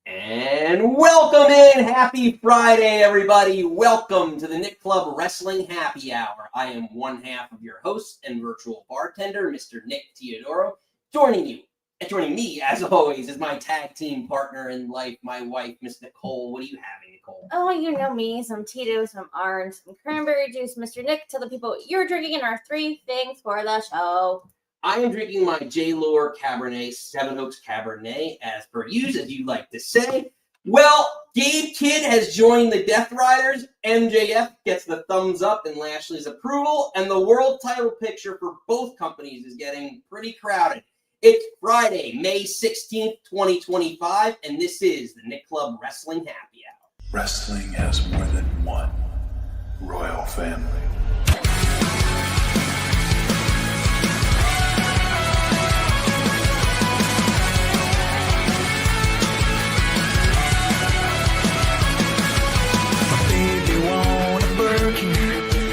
And welcome in! Happy Friday, everybody! Welcome to the Nick Club Wrestling Happy Hour. I am one half of your host and virtual bartender, Mr. Nick Teodoro. Joining me, as always, is my tag team partner in life, my wife, Miss Nicole. What are you having, Nicole? Oh, you know me. Some Tito's, some orange, some cranberry juice. Mr. Nick, tell the people what you're drinking and our three things for the show. I am drinking my J. Lure Cabernet, Seven Oaks Cabernet, as per usual, as you like to say. Well, Gabe Kidd has joined the Death Riders. MJF gets the thumbs up in Lashley's approval, and the world title picture for both companies is getting pretty crowded. It's Friday, May 16th, 2025, and this is the Nick Club Wrestling Happy Hour. Wrestling has more than one royal family.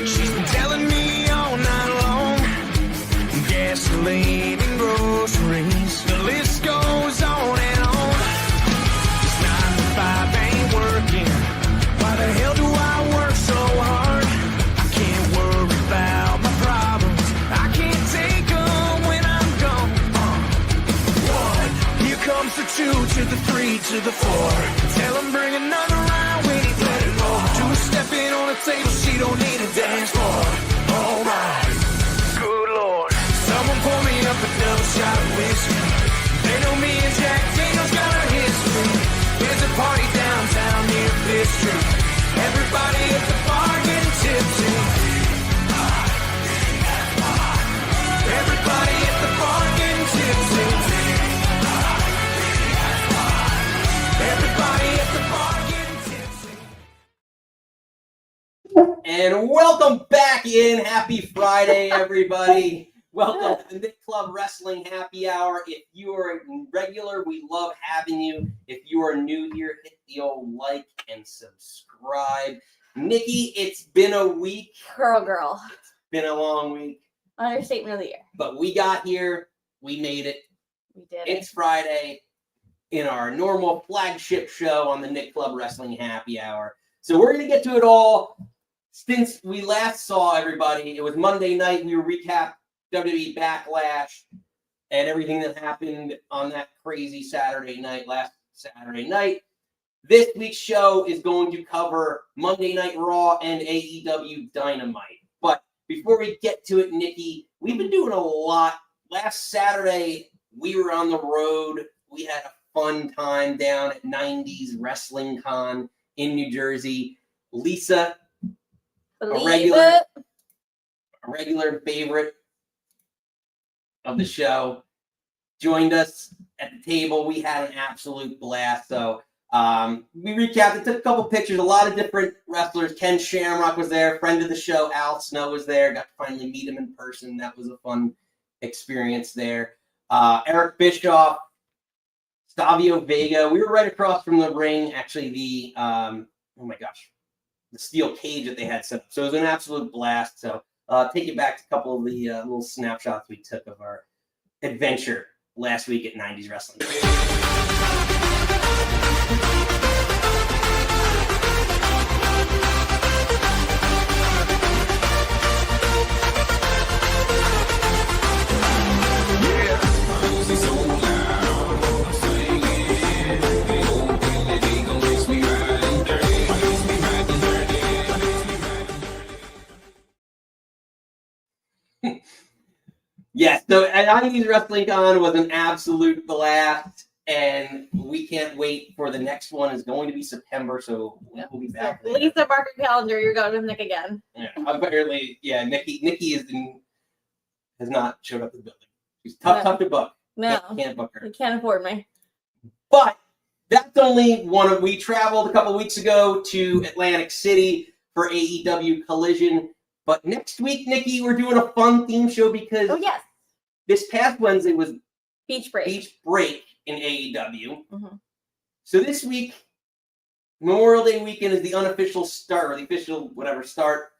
She's been telling me all night long. Gasoline and groceries, the list goes on and on. This 9 to 5 ain't working. Why the hell do I work so hard? I can't worry about my problems. I can't take them when I'm gone. 1, here comes the 2 to the 3 to the 4. Tell him bring another round when he's let it go. 2 stepping on the table, she don't need a dance floor. Oh my, good lord. Someone pour me up another shot of whiskey. They know me and Jack Daniels got a history. There's a party downtown near Fifth Street. Everybody at the bar getting tipsy. Everybody at the bar getting tipsy. Everybody at the bar getting tipsy. And welcome back in. Happy Friday, everybody. Welcome to the Nick Club Wrestling Happy Hour. If you are a regular, we love having you. If you are new here, hit the old like and subscribe. Nikki, it's been a week. Girl. It's been a long week. Understatement of the year. But we got here. We made it. We did It's Friday in our normal flagship show on the Nick Club Wrestling Happy Hour. So we're going to get to it all. Since we last saw everybody, it was Monday night. We were recap WWE Backlash and everything that happened on that crazy last Saturday night. This week's show is going to cover Monday Night Raw and AEW Dynamite. But before we get to it, Nikki, we've been doing a lot. Last Saturday, we were on the road. We had a fun time down at 90s Wrestling Con in New Jersey. Lisa, a regular favorite of the show, joined us at the table. We had an absolute blast. So we recapped it, took a couple pictures, a lot of different wrestlers. Ken Shamrock was there, friend of the show. Al Snow was there. Got to finally meet him in person. That was a fun experience there. Eric Bischoff, Savio Vega. We were right across from the ring. Actually, the steel cage that they had set up. So it was an absolute blast. So take it back to a couple of the little snapshots we took of our adventure last week at 90s Wrestling. Yes, so at 90s Wrestling Con was an absolute blast, and we can't wait for the next one. Is going to be September, so we'll be back. Lisa, mark your calendar. You're going with Nick again. Yeah, apparently, yeah. Nikki has not showed up at the building. She's tough to book. No, can't book her. You can't afford me. But that's only one of. We traveled a couple weeks ago to Atlantic City for AEW Collision. But next week, Nikki, we're doing a fun theme show because this past Wednesday was Beach break in AEW. Mm-hmm. So this week, Memorial Day weekend is the unofficial start, or the official start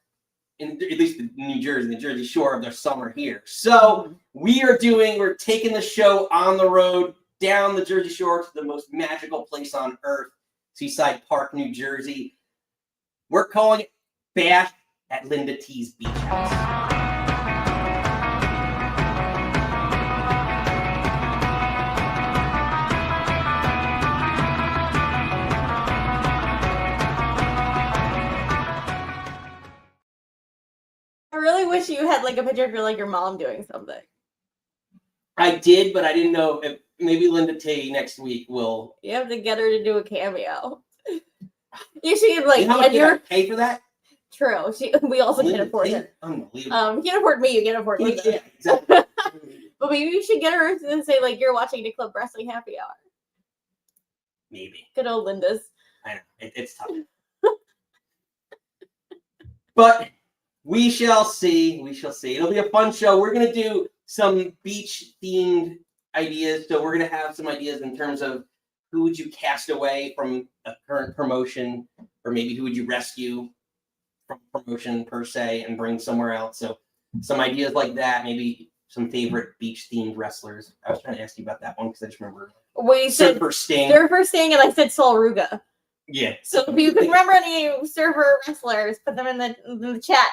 in at least the New Jersey Shore of their summer here. So we're taking the show on the road down the Jersey Shore to the most magical place on earth, Seaside Park, New Jersey. We're calling it Bash at Linda T's Beach House. I really wish you had like a picture of your mom doing something. I did, but I didn't know if maybe Linda T next week will. You have to get her to do a cameo. You should like, You know how much did I pay for that? True. We also Linda can't afford T? it. Unbelievable. You can't afford me. You can't afford me. Yeah, exactly. But maybe you should get her to say like you're watching the Club Wrestling Happy Hour. Maybe. Good old Linda's. I know it's tough, but we shall see. We shall see. It'll be a fun show. We're gonna do some beach themed ideas. So we're gonna have some ideas in terms of who would you cast away from a current promotion, or maybe who would you rescue from promotion per se and bring somewhere else. So some ideas like that. Maybe some favorite beach themed wrestlers. I was trying to ask you about that one because I just remember. We said Surfer Sting. Surfer Sting, and I said Sol Ruga. Yeah. So if you can remember any surfer wrestlers, put them in the chat.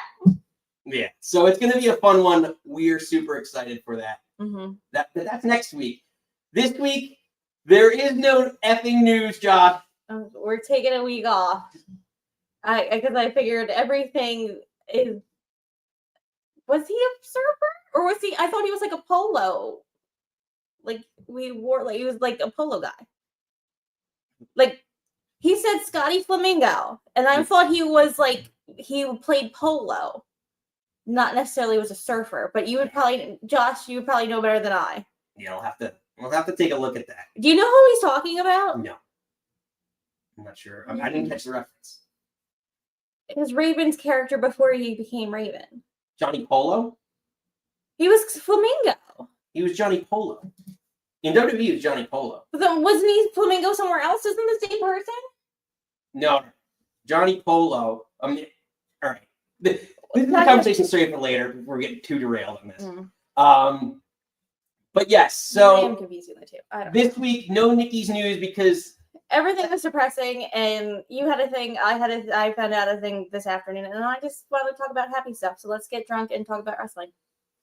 Yeah. So it's gonna be a fun one. We're super excited for that. Mm-hmm. That's next week. This week there is no effing news, Josh. We're taking a week off. Because I figured everything is. Was he a surfer or was he? I thought he was like a polo. Like he was like a polo guy. Like he said Scotty Flamingo, and I thought he was like he played polo, not necessarily was a surfer. But you would probably, Josh, you would probably know better than I. Yeah, we'll have to take a look at that. Do you know who he's talking about? No, I'm not sure. I didn't catch the reference. His Raven's character before he became Raven. Johnny Polo. He was Flamingo. He was Johnny Polo. In WWE, he was Johnny Polo. But then wasn't he Flamingo somewhere else? Isn't the same person? No, Johnny Polo. All right. This is a conversation straight for later. We're getting too derailed on this. But yes, so I am confusing the two. I don't this know. week, no Nikki's news because Everything was depressing, and you had a thing. I found out a thing this afternoon, and I just wanted to talk about happy stuff. So let's get drunk and talk about wrestling.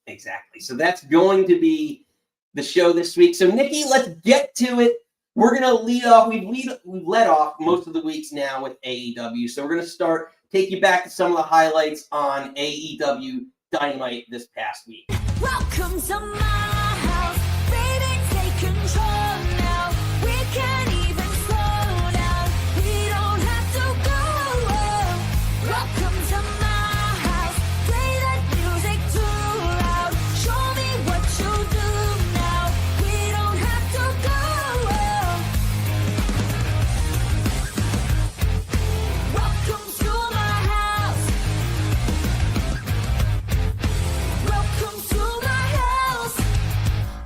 exactly. So that's going to be the show this week. So Nikki, let's get to it. We're gonna lead off. We've led off most of the weeks now with AEW. So we're gonna take you back to some of the highlights on AEW Dynamite this past week. Welcome to my house, baby, take control now. We can't even slow down. We don't have to go. Welcome to my house, play that music too loud. Show me what you do now. We don't have to go. Welcome to my house. Welcome to my house.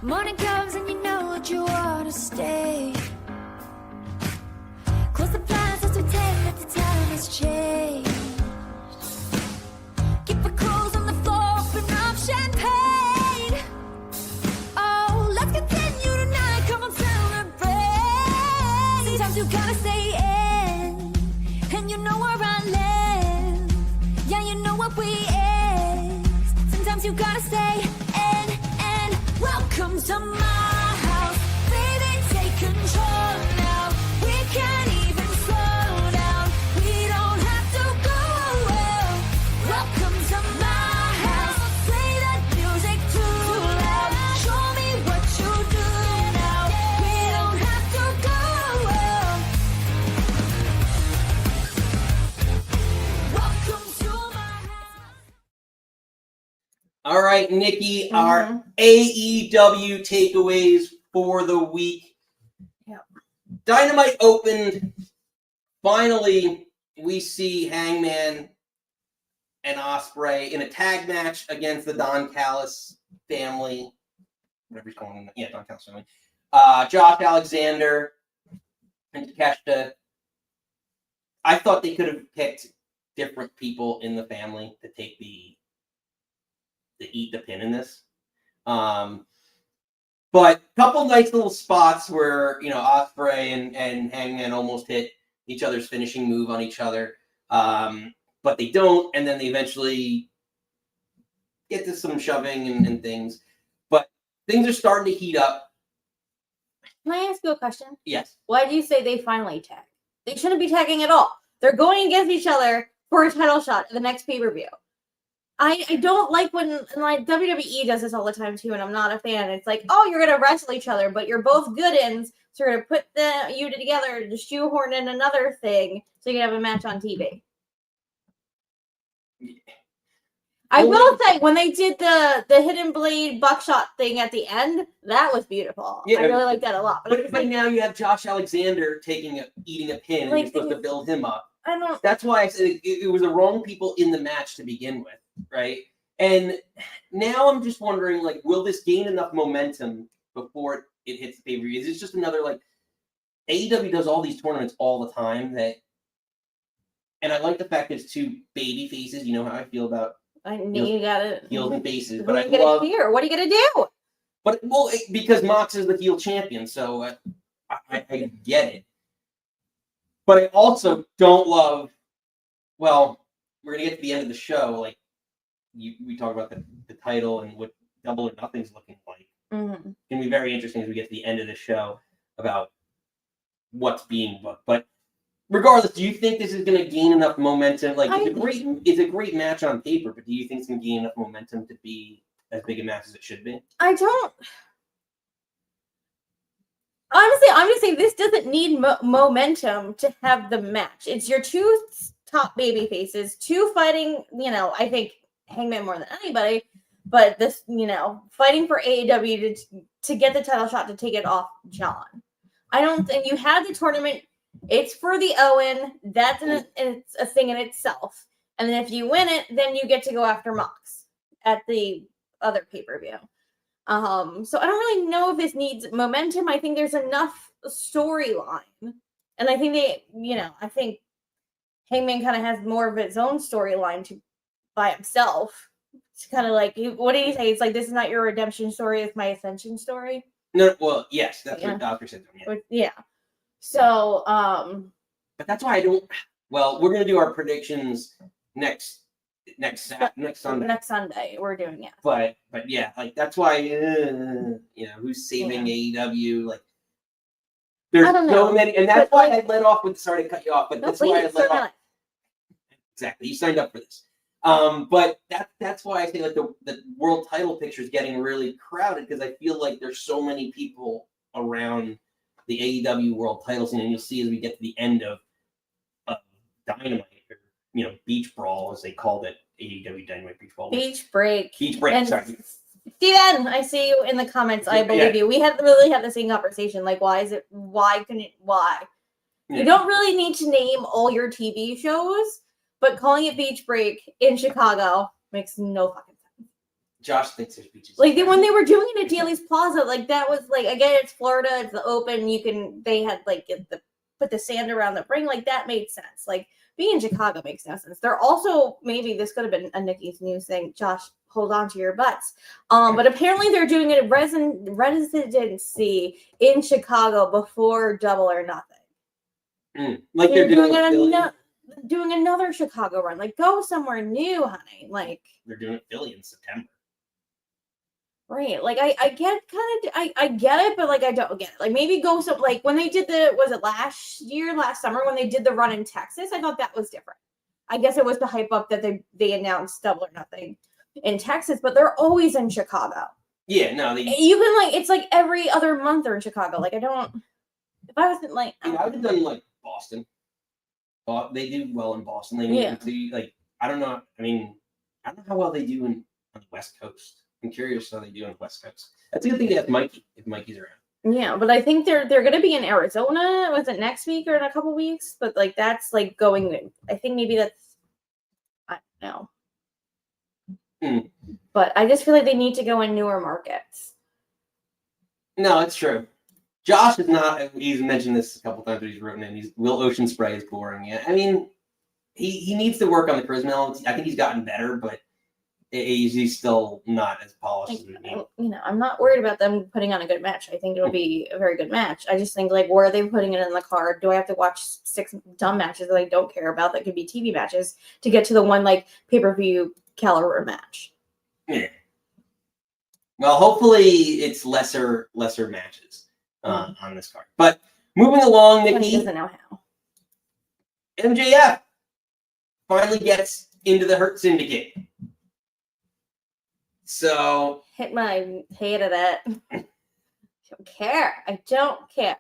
Morning comes and you know what you want to stay. Close the blinds as we tell that the time has changed. Keep the clothes on the floor, open up champagne. Oh, let's continue tonight, come on, celebrate. Sometimes you gotta stay in, and you know where I live. Yeah, you know what we is. Sometimes you gotta stay in, and welcome to my house. Baby, take control now. We can't even slow down. We don't have to go. Welcome to my house. Play that music too loud. Show me what you do now. We don't have to go. Welcome to my house. All right, Nikki, our AEW takeaways for the week. Yeah. Dynamite opened. Finally, we see Hangman and Ospreay in a tag match against the Don Callis family. Whatever he's calling them. Yeah, Don Callis family. Josh Alexander and Takeshita. I thought they could have picked different people in the family to take to eat the pin in this. But But a couple nice little spots where, Ospreay and Hangman almost hit each other's finishing move on each other. But they don't, and then they eventually get to some shoving and things. But things are starting to heat up. Can I ask you a question? Yes. Why do you say they finally tag? They shouldn't be tagging at all. They're going against each other for a title shot at the next pay-per-view. I don't like when WWE does this all the time too, and I'm not a fan. It's like, oh, you're gonna wrestle each other, but you're both good ends, so you're gonna put you together to shoehorn in another thing so you can have a match on TV. I will say, when they did the hidden blade buckshot thing at the end, that was beautiful. Yeah, I really like that a lot. But right now you have Josh Alexander eating a pin, and you're supposed to build him up. I don't. That's why I said it was the wrong people in the match to begin with, right? And now I'm just wondering, will this gain enough momentum before it hits the pay-per-view? Is it just another, AEW does all these tournaments all the time, and I like the fact that it's two baby faces. You know how I feel about I know you got it. heels and faces, Who but are I you gonna love. hear? What are you gonna do? But because Mox is the heel champion, so I get it. But I also don't love. Well, we're gonna get to the end of the show. We talk about the title and what Double or Nothing's looking like. Mm-hmm. It's gonna be very interesting as we get to the end of the show about what's being booked. But regardless, do you think this is gonna gain enough momentum? It's a great match on paper, but do you think it's gonna gain enough momentum to be as big a match as it should be? I don't. Honestly, I'm just saying this doesn't need momentum to have the match. It's your two top baby faces, two fighting. I think Hangman more than anybody, but this, fighting for AEW to get the title shot to take it off John. I don't think you have the tournament. It's for the Owen. It's a thing in itself. And then if you win it, then you get to go after Mox at the other pay-per-view. So I don't really know if this needs momentum. I think there's enough storyline. And I think I think Hangman kind of has more of his own storyline by himself. It's kind of what did he say? It's this is not your redemption story, it's my ascension story. No, well, yes, that's what Dr. said to me. Yeah. So, but that's why I don't. Well, we're gonna do our predictions next Sunday. Next Sunday, we're doing it. But yeah, that's why who's saving AEW? There's so many, and that's why I let off with sorry to cut you off, but that's why I let off. Exactly, you signed up for this. But that's why I say the world title picture is getting really crowded because I feel like there's so many people around the AEW world title scene, and you'll see as we get to the end of Dynamite, or, Beach Brawl as they called it, AEW Dynamite Beach Brawl. Beach Break. And sorry. Steven, I see you in the comments. I believe you. We really had the same conversation. Why? You don't really need to name all your TV shows, but calling it Beach Break in Chicago makes no fucking sense. Josh thinks there's beaches. When they were doing it at Daly's Plaza, that was again, it's Florida, it's the open. They had put the sand around the ring, that made sense. Being in Chicago makes no sense. They're also, maybe this could have been a Nikki's news thing. Josh, hold on to your butts. But apparently they're doing a residency in Chicago before Double or Nothing. They're doing another Chicago run. Go somewhere new, honey. They're doing Philly in September. Right. I get I get it, but I don't get it. Maybe go some when they did was it last summer when they did the run in Texas, I thought that was different. I guess it was to hype up that they announced Double or Nothing in Texas, but they're always in Chicago. Yeah, no, you can it's every other month they're in Chicago. I don't, if I wasn't I would have done Boston. They do well in Boston. They need to I don't know. I mean, I don't know how well they do on the West Coast. I'm curious how they do on the West Coast. That's a good thing to have Mikey if Mikey's around. Yeah, but I think they're going to be in Arizona. Was it next week or in a couple weeks? But that's going. I think maybe that's. I don't know. But I just feel like they need to go in newer markets. No, it's true. Josh is not. He's mentioned this a couple times, but he's written in. Will Ospreay is boring. Yeah, I mean, he needs to work on the charisma element. I think he's gotten better, but he's still not as polished as we need. You know, I'm not worried about them putting on a good match. I think it'll be a very good match. I just think, like, where are they putting it in the card? Do I have to watch 6 dumb matches that I don't care about that could be TV matches to get to the one, like, pay-per-view caliber match? Yeah. Well, hopefully it's lesser matches on this card. But moving along, Tony Nikki, doesn't know how. MJF finally gets into the Hurt Syndicate. So Hate of that. I don't care.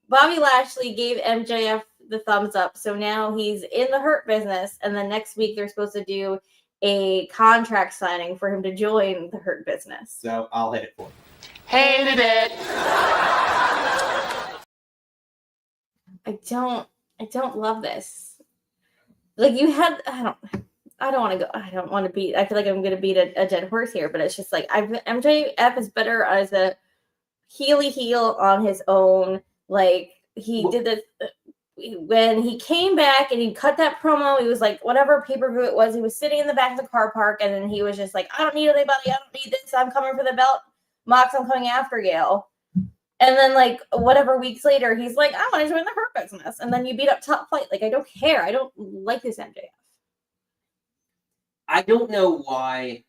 Bobby Lashley gave MJF the thumbs up, so now he's in the Hurt business, and then next week they're supposed to do a contract signing for him to join the Hurt business. So I'll hit it for you. Hated it. I don't love this. Like, you had, I don't want to go. I don't want to beat. I feel like I'm going to beat a dead horse here, but it's just like MJF is better as a heel on his own. Like, he did this when he came back and he cut that promo. He was like, whatever pay-per-view it was, he was sitting in the back of the car park, and then he was just like, I don't need anybody. I don't need this. I'm coming for the belt. Mox, I'm coming after you. And then, like, whatever weeks later, he's like, I want to join the Hurt business. And then you beat up Top Flight. Like, I don't care. I don't like this MJF. I don't know why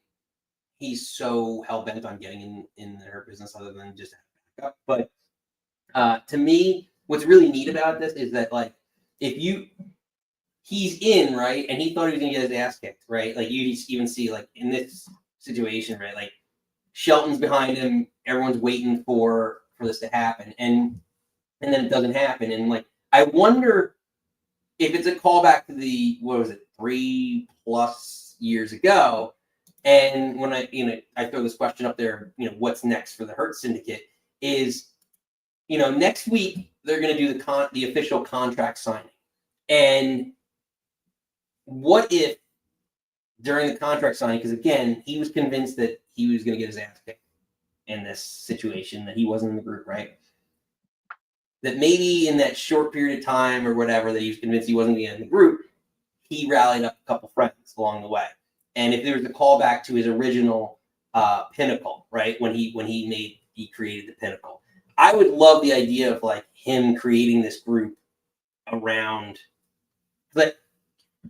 he's so hell-bent on getting in the Hurt business other than just back up. But to me, what's really neat about this is that, like, he's in, right? And he thought he was going to get his ass kicked, right? Like, you even see, like, in this situation, right? Like, Shelton's behind him. Everyone's waiting for this to happen. And then it doesn't happen. And, like, I wonder if it's a callback to the, 3+ years ago. And when I throw this question up there, what's next for the Hurt Syndicate is, next week they're going to do the official contract signing. And what if during the contract signing, because again, he was convinced that he was going to get his ass kicked in this situation, that he wasn't in the group, right? That maybe in that short period of time or whatever that he was convinced he wasn't going to get in the group, he rallied up a couple friends along the way. And if there was a callback to his original Pinnacle, right, when he created the Pinnacle, I would love the idea of, like, him creating this group around, like,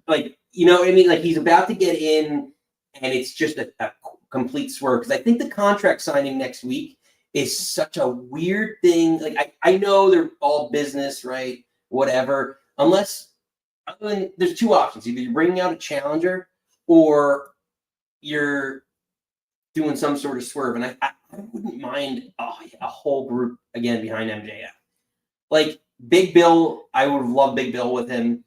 like he's about to get in, and it's just a complete swerve. Because I think the contract signing next week is such a weird thing. Like, I know they're all business, right? Whatever. Unless there's 2 options. Either you're bringing out a challenger or you're doing some sort of swerve. And I wouldn't mind a whole group again behind MJF. Like, Big Bill, I would have loved Big Bill with him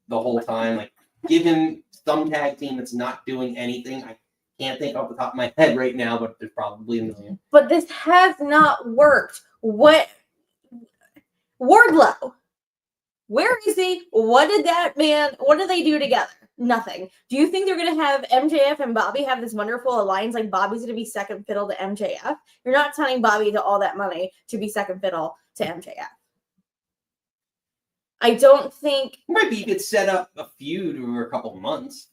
the whole time. Like, give him some tag team that's not doing anything. I can't think off the top of my head right now, but there's probably a million. But this has not worked. What? Wardlow. Where is he? What did they do together? Nothing. Do you think they're going to have MJF and Bobby have this wonderful alliance? Like, Bobby's going to be second fiddle to MJF? You're not signing Bobby to all that money to be second fiddle to MJF. I don't think. Maybe you could set up a feud over a couple of months.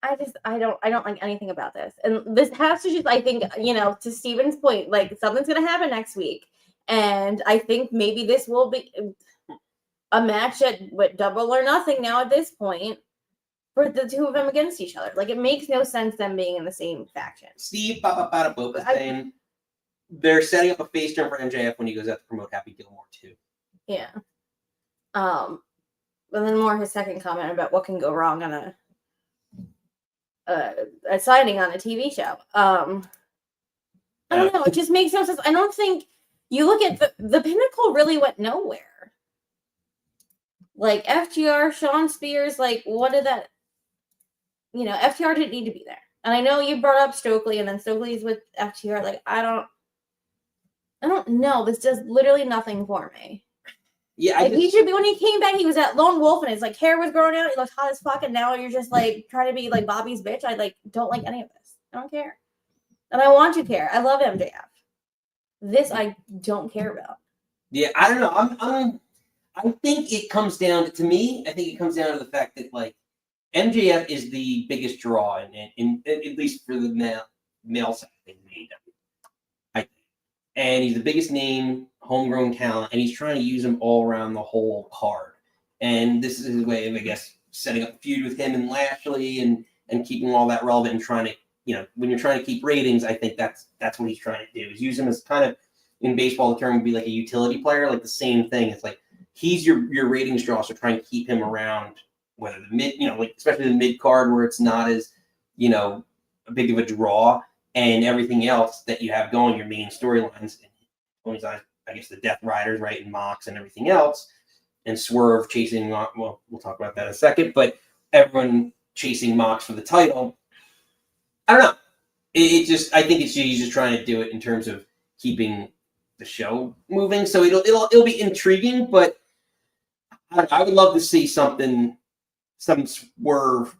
I don't like anything about this. And this has to just, I think, to Steven's point, like, something's going to happen next week. And I think maybe this will be a match with Double or Nothing now at this point for the 2 of them against each other. Like, it makes no sense them being in the same faction. Steve Papa saying they're setting up a face turn for MJF when he goes out to promote Happy Gilmore too. Yeah. But then more his second comment about what can go wrong on a signing on a TV show. I don't know. It just makes no sense. I don't think you look at the Pinnacle really went nowhere. Like, FTR, Sean Spears, like, what did that? FTR didn't need to be there. And I know you brought up Stokely, and then Stokely's with FTR. Like, I don't know. This does literally nothing for me. Yeah, like, he should be, when he came back, he was at Lone Wolf, and his, like, hair was growing out. He looked hot as fuck, and now you're just, like, trying to be, like, Bobby's bitch. I, like, don't like any of this. I don't care. And I want to care. I love MJF. This I don't care about. Yeah, I don't know. I think it comes down to me. I think it comes down to the fact that, like, MJF is the biggest draw in at least for the male side in AEW. I think. And he's the biggest name, homegrown talent, and he's trying to use him all around the whole card. And this is his way of, I guess, setting up a feud with him and Lashley and keeping all that relevant and trying to, when you're trying to keep ratings, I think that's what he's trying to do, is use him as kind of, in baseball, the term would be like a utility player, like the same thing. It's like he's your ratings draw, so trying to keep him around, whether the mid, like especially the mid card where it's not as, big of a draw, and everything else that you have going, your main storylines. Tony's, I guess, the Death Riders, right, and Mox and everything else, and Swerve chasing, well, we'll talk about that in a second, but everyone chasing Mox for the title. I don't know. I think he's just trying to do it in terms of keeping the show moving. So it'll be intriguing, but I would love to see some swerve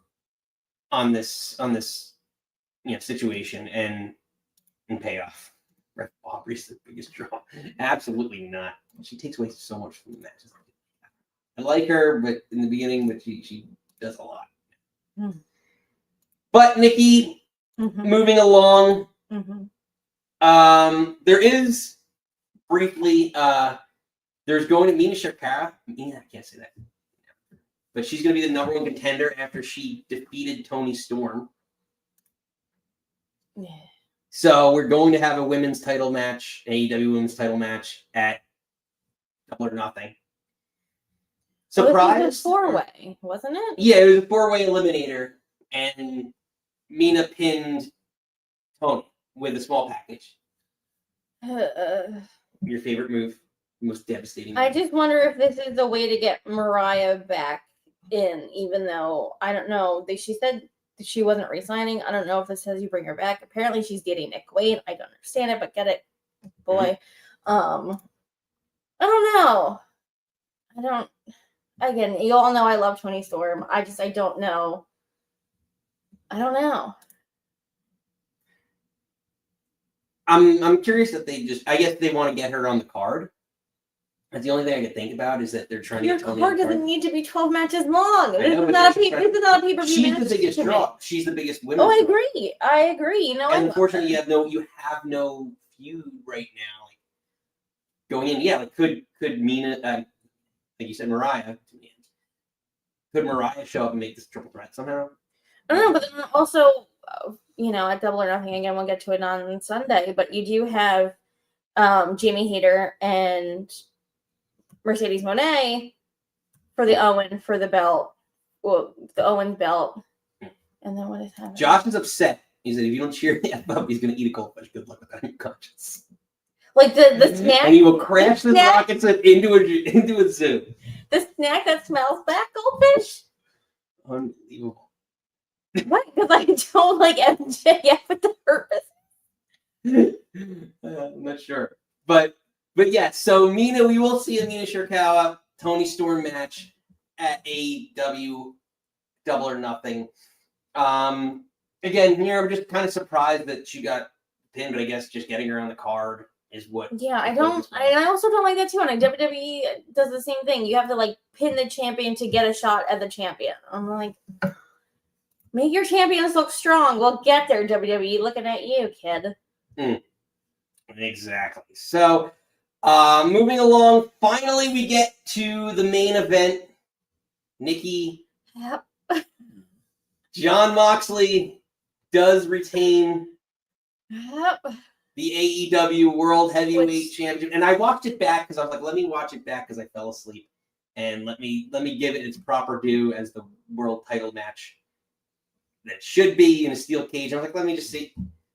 on this situation and pay off. Red Aubrey's the biggest draw. Absolutely not. She takes away so much from the matches. I like her, but in the beginning, but she does a lot. Mm. But Nikki, moving along, there is briefly there's going to Mina Shirakawa. I can't say that, but she's going to be the number one contender after she defeated Toni Storm. Yeah. So we're going to have a women's title match, an AEW women's title match at Double or Nothing. Surprise! It was a 4-way, wasn't it? Yeah, it was a 4-way eliminator, and Mina pinned Toni with a small package. Your favorite move, most devastating move. I just wonder if this is a way to get Mariah back in, even though I don't know. She said she wasn't re-signing. I don't know if this says you bring her back. Apparently, she's dating Nick Wayne. I don't understand it, but get it, boy. I don't know. Again, you all know I love Toni Storm. I don't know. I don't know. I'm curious that I guess they want to get her on the card. That's the only thing I can think about, is that they're trying to get Toni on the card. Your card doesn't need to be 12 matches long. This is not a pay-per-view. She's the biggest draw. She's the biggest women. Oh, I agree. And unfortunately, you have no feud right now. Like going in, yeah. Like could Mina, like you said, Mariah. Could Mariah show up and make this triple threat somehow? I don't know, but then also, at Double or Nothing, again, we'll get to it on Sunday, but you do have Jamie Hayter and Mercedes Moné for the belt. Well, the Owens belt. And then what is happening? Josh is upset. He said, if you don't cheer the F up, he's going to eat a goldfish. Good luck with that on your conscience. Like the snack. And he will crash this rocket ship into a zoo. The snack that smells like goldfish? Unbelievable. What? Because I don't like MJF with the purpose. I'm not sure. But yeah, so Mina, we will see a Mina Shirakawa, Toni Storm match at AEW Double or Nothing. Again, here I'm just kind of surprised that she got pinned, but I guess just getting her on the card is what. Yeah, I also don't like that too. And WWE does the same thing. You have to pin the champion to get a shot at the champion. I'm like, make your champions look strong. We'll get there, WWE. Looking at you, kid. Exactly. So, moving along, finally we get to the main event. Nikki. Yep. Jon Moxley does retain the AEW World Heavyweight Championship. And I watched it back because I was like, let me watch it back because I fell asleep. And let me give it its proper due as the world title match that should be in a steel cage. I was like, let me just see.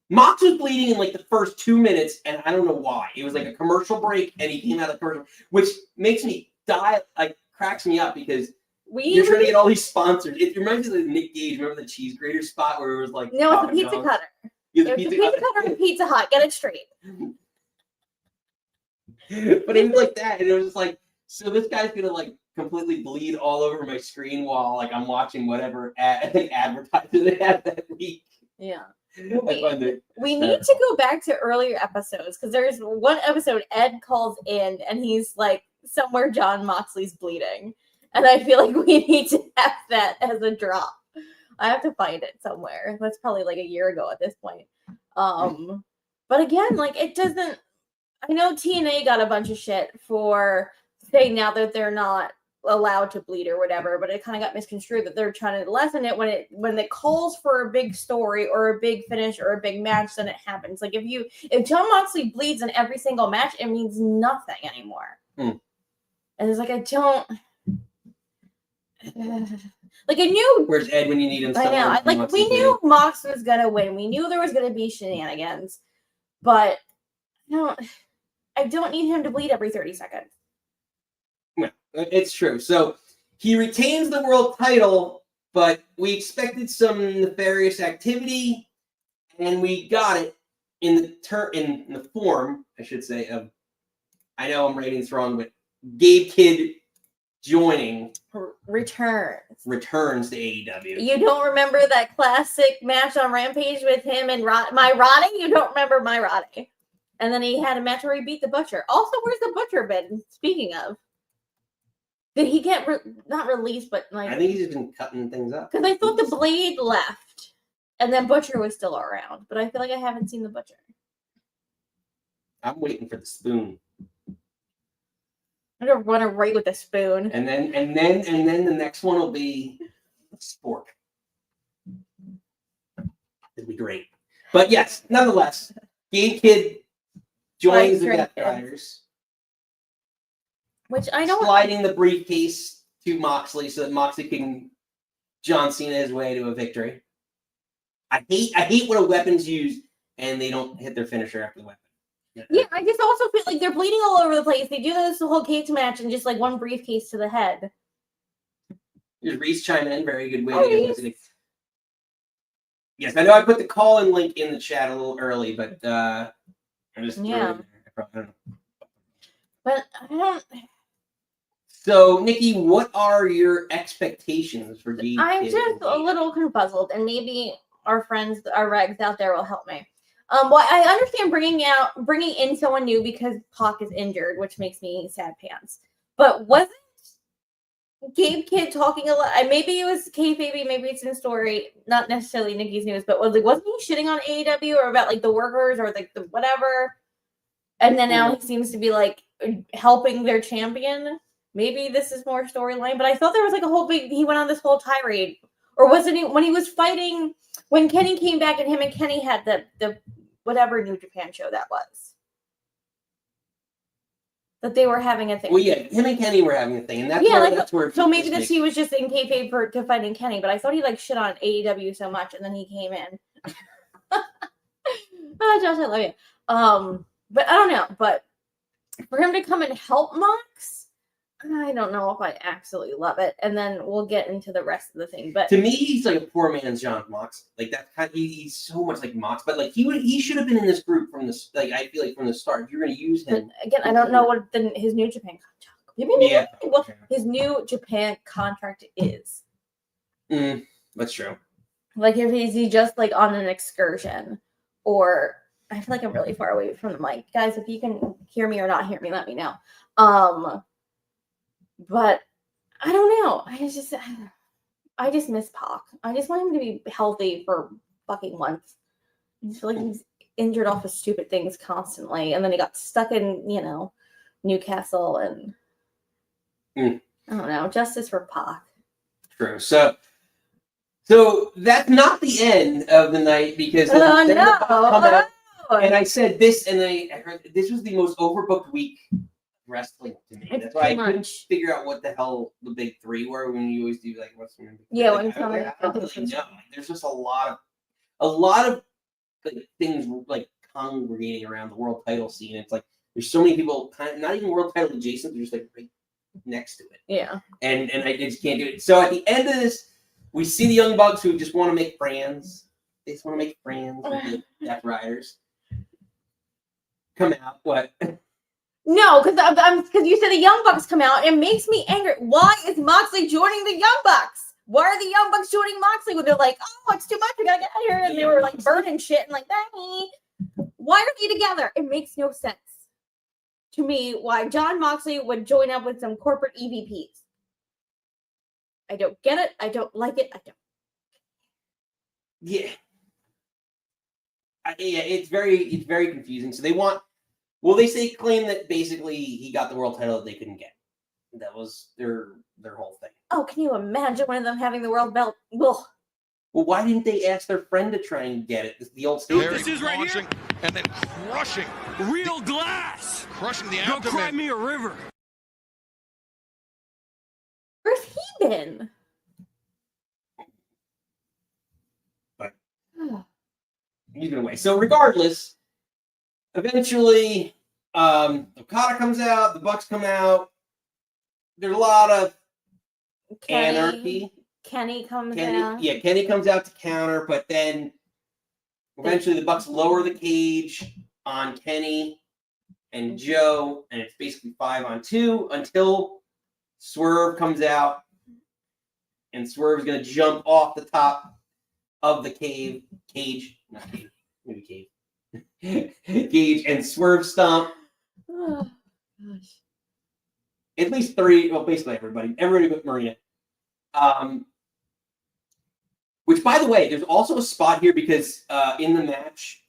Mox was bleeding in the first 2 minutes, and I don't know why. It was like a commercial break, and he came out of the commercial, which makes me die, cracks me up because you're trying to get all these sponsors. It reminds me of Nick Gage. Remember the cheese grater spot where it was like... No, it's a pizza cutter. Yeah, the pizza cutter from Pizza Hut. Get it straight. But it was like that, and it was just like, so this guy's going to completely bleed all over my screen while I'm watching whatever advertising they had that week. Yeah. We need to go back to earlier episodes because there's one episode Ed calls in and he's like, somewhere Jon Moxley's bleeding. And I feel like we need to have that as a drop. I have to find it somewhere. That's probably like a year ago at this point. But again, like it doesn't. I know TNA got a bunch of shit for saying now that they're not allowed to bleed or whatever, but it kind of got misconstrued that they're trying to lessen it when it calls for a big story or a big finish or a big match, then it happens. Like if Jon Moxley bleeds in every single match, it means nothing anymore. And it's like I don't like I knew Where's Ed when you need him? I know. Like we knew Mox was gonna win. We knew there was gonna be shenanigans, but I don't need him to bleed every 30 seconds. It's true. So he retains the world title, but we expected some nefarious activity, and we got it in the form, I should say, of, I know I'm rating this wrong, but Gabe Kidd joining returns to AEW. You don't remember that classic match on Rampage with him and my Roddy? You don't remember my Roddy? And then he had a match where he beat the Butcher. Also, where's the Butcher been? Speaking of. Did he get not released, but like I think he's just been cutting things up. Because I thought the Blade left, and then Butcher was still around, but I feel like I haven't seen the Butcher. I'm waiting for the spoon. I'm gonna run right with the spoon, and then the next one will be Spork. It'll be great. But yes, nonetheless, Gabe Kidd joins the Death Riders. Which I know sliding the briefcase to Moxley so that Moxley can John Cena his way to a victory. I hate when a weapon's used and they don't hit their finisher after the weapon. Yeah, I just also feel like they're bleeding all over the place. They do this whole cage match and just like one briefcase to the head. Here's Reese chiming in. Very good way to get Yes, I know I put the call-in link in the chat a little early, but I just threw it in there. I don't know. But I don't. So, Nikki, what are your expectations for Gabe? I'm just a little confuzzled, and maybe our friends, our regs out there will help me. Well, I understand bringing in someone new because Pac is injured, which makes me sad pants. But wasn't Gabe Kidd talking a lot? Maybe it was kayfabe, maybe it's in story, not necessarily Nikki's news, but wasn't he shitting on AEW or about like the workers or like the whatever? And then now he seems to be like helping their champion. Maybe this is more storyline, but I thought there was like a whole he went on this whole tirade. Or wasn't he when he was fighting, when Kenny came back and him and Kenny had the whatever New Japan show that was? That they were having a thing. Well, yeah, him and Kenny were having a thing, and that's where. So maybe he was just in kayfabe to fighting Kenny, but I thought he like shit on AEW so much, and then he came in. Oh, Josh, I love you. But I don't know. But for him to come and help Mox, I don't know if I absolutely love it. And then we'll get into the rest of the thing. But to me, he's like a poor man's John Mox. Like that kind of, he's so much like Mox, but like he should have been in this group from the I feel like from the start. If you're going to use him again, I don't know what his New Japan contract. His New Japan contract is. That's true. Like if he just like on an excursion, or I feel like I'm really far away from the mic, guys. If you can hear me or not hear me, let me know. But I don't know. I just miss Pac. I just want him to be healthy for fucking once. I feel like he's injured off of stupid things constantly, and then he got stuck in, Newcastle, and I don't know. Justice for Pac. True. So that's not the end of the night because and I said this, and I heard this was the most overbooked week wrestling to me. That's why I couldn't figure out what the hell the big three were when you always do like what's the yeah. Like, I don't really know. There's just a lot of like, things like congregating around the world title scene. It's like there's so many people, kind of not even world title adjacent. They're just like right next to it. Yeah. And I just can't do it. So at the end of this, we see the Young Bucks who just want to make friends. They just want to make friends with the Death Riders. Come out. What? No, because you said the Young Bucks come out. It makes me angry. Why is Moxley joining the Young Bucks? Why are the Young Bucks joining Moxley when they're like, oh, it's too much, we gotta get out of here, and they were like burning shit and like that. Why are they together? It makes no sense to me why John Moxley would join up with some corporate EVPs. I don't get it. I don't like it. I don't. Yeah. Yeah, it's very confusing. So they want, well, they claim that basically he got the world title that they couldn't get. That was their whole thing. Oh, can you imagine one of them having the world belt? Ugh. Well, why didn't they ask their friend to try and get it? The old There story. this is right here. And then crushing. Real glass. Crushing the Go abdomen. cry me a river. Where's he been? But he's been away. So regardless, eventually Okada comes out, the Bucks come out. There's a lot of anarchy. Kenny comes out. Yeah, Kenny comes out to counter, but then eventually the Bucks lower the cage on Kenny and Joe, and it's basically 5-on-2 until Swerve comes out, and Swerve's gonna jump off the top of the cage, cage, and Swerve stomp. Oh, gosh. At least 3, well, basically everybody but Marina. Which, by the way, there's also a spot here because in the match,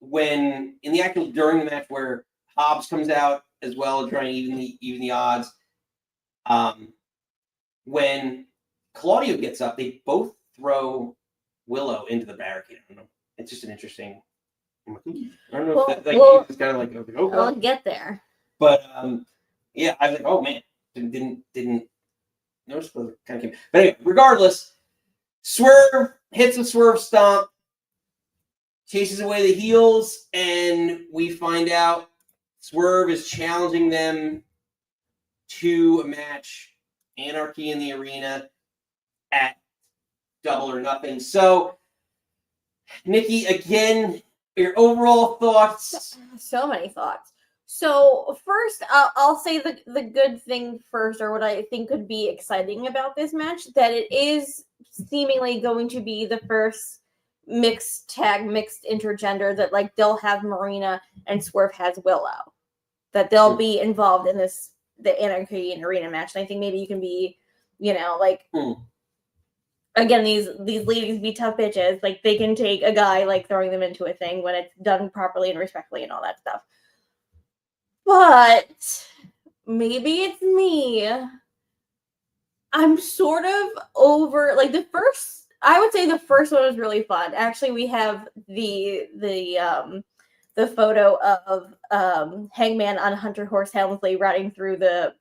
during the match where Hobbs comes out as well, trying to even the odds, when Claudio gets up, they both throw Willow into the barricade. I don't know. It's just an interesting. I don't know if that it's kind of like okay. I'll get there. But yeah, I was like, oh man, didn't notice the kind of came. But anyway, regardless, Swerve hits a Swerve stomp, chases away the heels, and we find out Swerve is challenging them to a match, Anarchy in the Arena, at Double or Nothing. So, Nikki, again, your overall thoughts? So many thoughts. So first, I'll say the good thing first, or what I think could be exciting about this match, that it is seemingly going to be the first mixed intergender that like they'll have Marina and Swerve has Willow, that they'll be involved in the Anarchy and Arena match. And I think maybe you can be, again, these ladies be tough bitches. Like they can take a guy like throwing them into a thing when it's done properly and respectfully and all that stuff. But maybe it's me. I'm sort of over like I would say the first one was really fun. Actually, we have the photo of Hangman on Hunter Horse Helmsley riding through the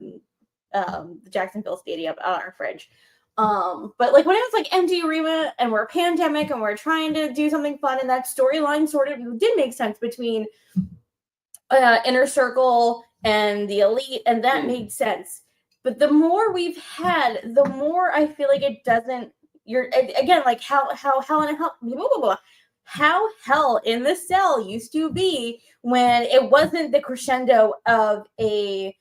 Jacksonville Stadium on our fridge. But like when it was like empty arena and we're a pandemic and we're trying to do something fun, and that storyline sort of did make sense between Inner Circle and the Elite, and that made sense. But the more we've had, the more I feel like it doesn't. You're again like how Hell in the Cell used to be when it wasn't the crescendo of a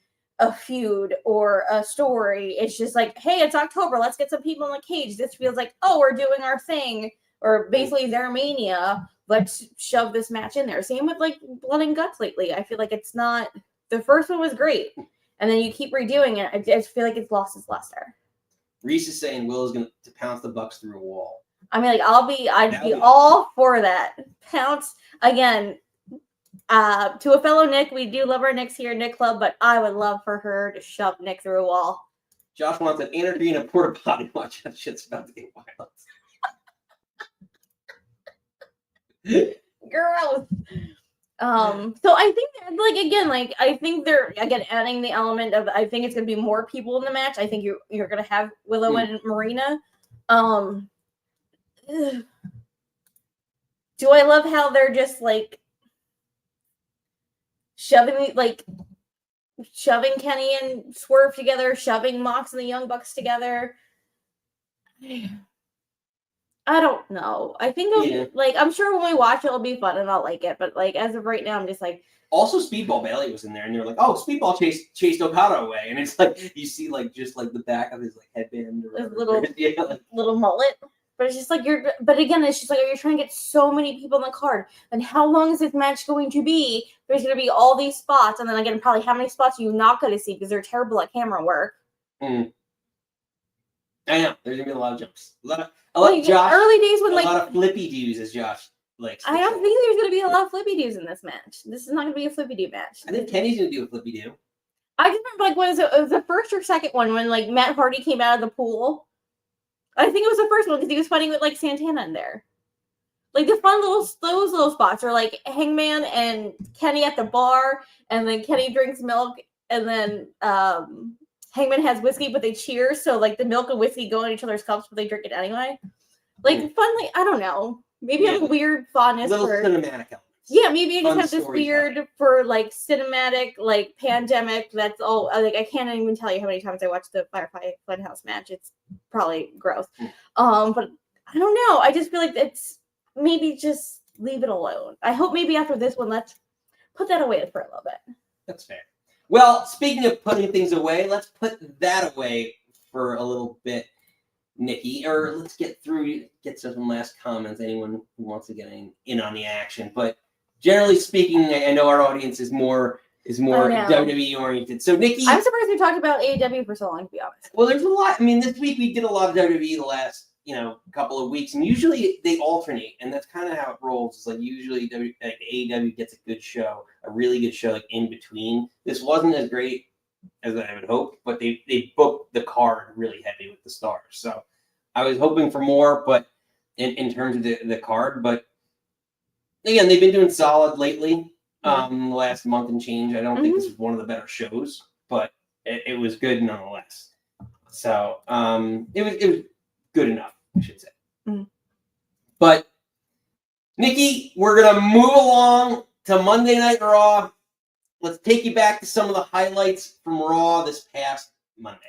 feud or a story. It's just like, hey, it's October, let's get some people in the cage. This feels like, oh, we're doing our thing, or basically their Mania. Let's shove this match in there. Same with like Blood and Guts lately. I feel like it's not. The first one was great, and then you keep redoing it. I just feel like it's lost its luster. Reese is saying Will is going to pounce the Bucks through a wall. I mean, like I'd be all for that. Pounce again. To a fellow Nick, we do love our Nicks here at Nick Club, but I would love for her to shove Nick through a wall. Josh wants an Anarchy in a porta potty. Watch that shit's about to get wild. Gross. So I think like again, like I think they're again adding the element of I think it's gonna be more people in the match. I think you're gonna have Willow and Marina. Do I love how they're just like shoving Kenny and Swerve together, shoving Mox and the Young Bucks together? I don't know. I think like I'm sure when we watch it, it'll be fun and I'll like it. But like as of right now, I'm just like. Also, Speedball Bailey was in there, and they're like, "Oh, Speedball chased Okada away," and it's like you see like just like the back of his like headband or whatever. Little mullet. But it's just like but again, it's just like you're trying to get so many people in the card. And how long is this match going to be? There's going to be all these spots, and then again, probably how many spots are you not going to see because they're terrible at camera work. I know there's gonna be a lot of jumps. A lot of Like, Josh. early days when a like lot of flippy doos, as Josh likes. I don't think there's gonna be a lot of flippy doos in this match. This is not gonna be a flippy doo match. I think Kenny's gonna do a flippy doo. I just remember like when it was the first or second one when like Matt Hardy came out of the pool. I think it was the first one because he was fighting with like Santana in there. Like the fun those little spots are like Hangman and Kenny at the bar, and then Kenny drinks milk, and then Hangman has whiskey, but they cheer. So like the milk and whiskey go in each other's cups, but they drink it anyway. Like fun, like I don't know. Maybe I have a weird fondness Little for cinematic elements. yeah. Maybe I just Fun have this storytelling. weird for like cinematic, like pandemic. That's all. Like I can't even tell you how many times I watched the Firefly Funhouse match. It's probably gross. But I don't know. I just feel like it's maybe just leave it alone. I hope maybe after this one, let's put that away for a little bit. That's fair. Well, speaking of putting things away, let's put that away for a little bit, Nikki. Or let's get some last comments. Anyone who wants to get in on the action. But generally speaking, I know our audience is more WWE oriented. So Nikki, I'm surprised we talked about AEW for so long, to be honest. well, there's a lot. I mean, this week we did a lot of WWE the last couple of weeks, and usually they alternate, and that's kind of how it rolls. It's like usually AEW gets a good show, a really good show, like in between. This wasn't as great as I would hope, but they booked the card really heavy with the stars. So I was hoping for more, but in terms of the card, but again, they've been doing solid lately. The last month and change. I don't think this was one of the better shows, but it was good nonetheless. So it was good enough, I should say. But Nikki, we're gonna move along to Monday Night Raw. Let's take you back to some of the highlights from Raw this past Monday.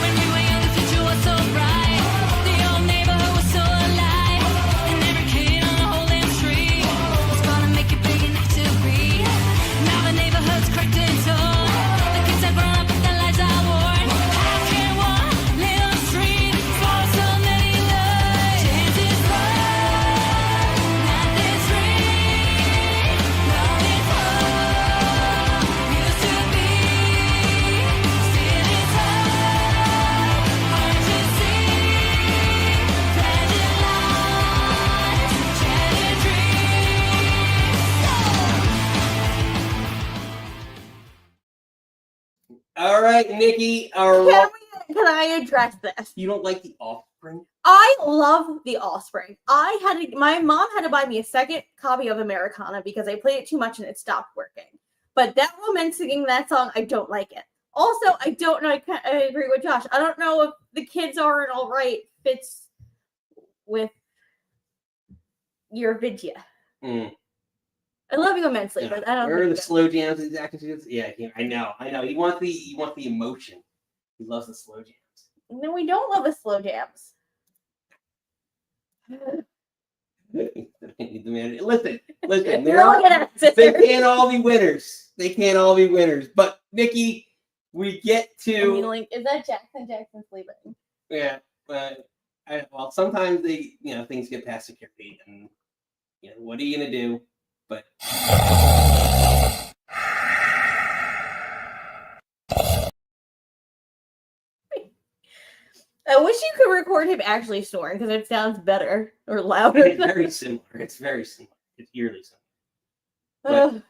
When we were young, the future was so bright. The old neighborhood was so alive. And every kid on the whole damn street was gonna make it big enough to be. Now the neighborhood's cracked and torn. The kids have grown up, but their lives are worn. How can one little street for so many lives? Chances fall, not this ring. No, it's all used to be. Still it's hard to see. Fragile lives, shattered dreams. All right, Nikki. Can I address this? You don't like the Offspring? I love the Ospreay. My mom had to buy me a second copy of Americana because I played it too much and it stopped working. But that woman singing that song, I don't like it. Also, I don't know. I agree with Josh. I don't know if the kids aren't all right fits with your Vidya. I love you immensely, but I don't. Where are the think slow jams? Exactly. Yeah, I know. He wants the emotion. He loves the slow jams. No, we don't love the slow jams. Listen. They They can't all be winners. But Nikki, we get to. I mean, like, is that Jackson? Jackson's leaving. Yeah, but sometimes things get past security, and what are you gonna do? But I wish you could record him actually snoring because it sounds better or louder. it's very similar. It's eerily similar. But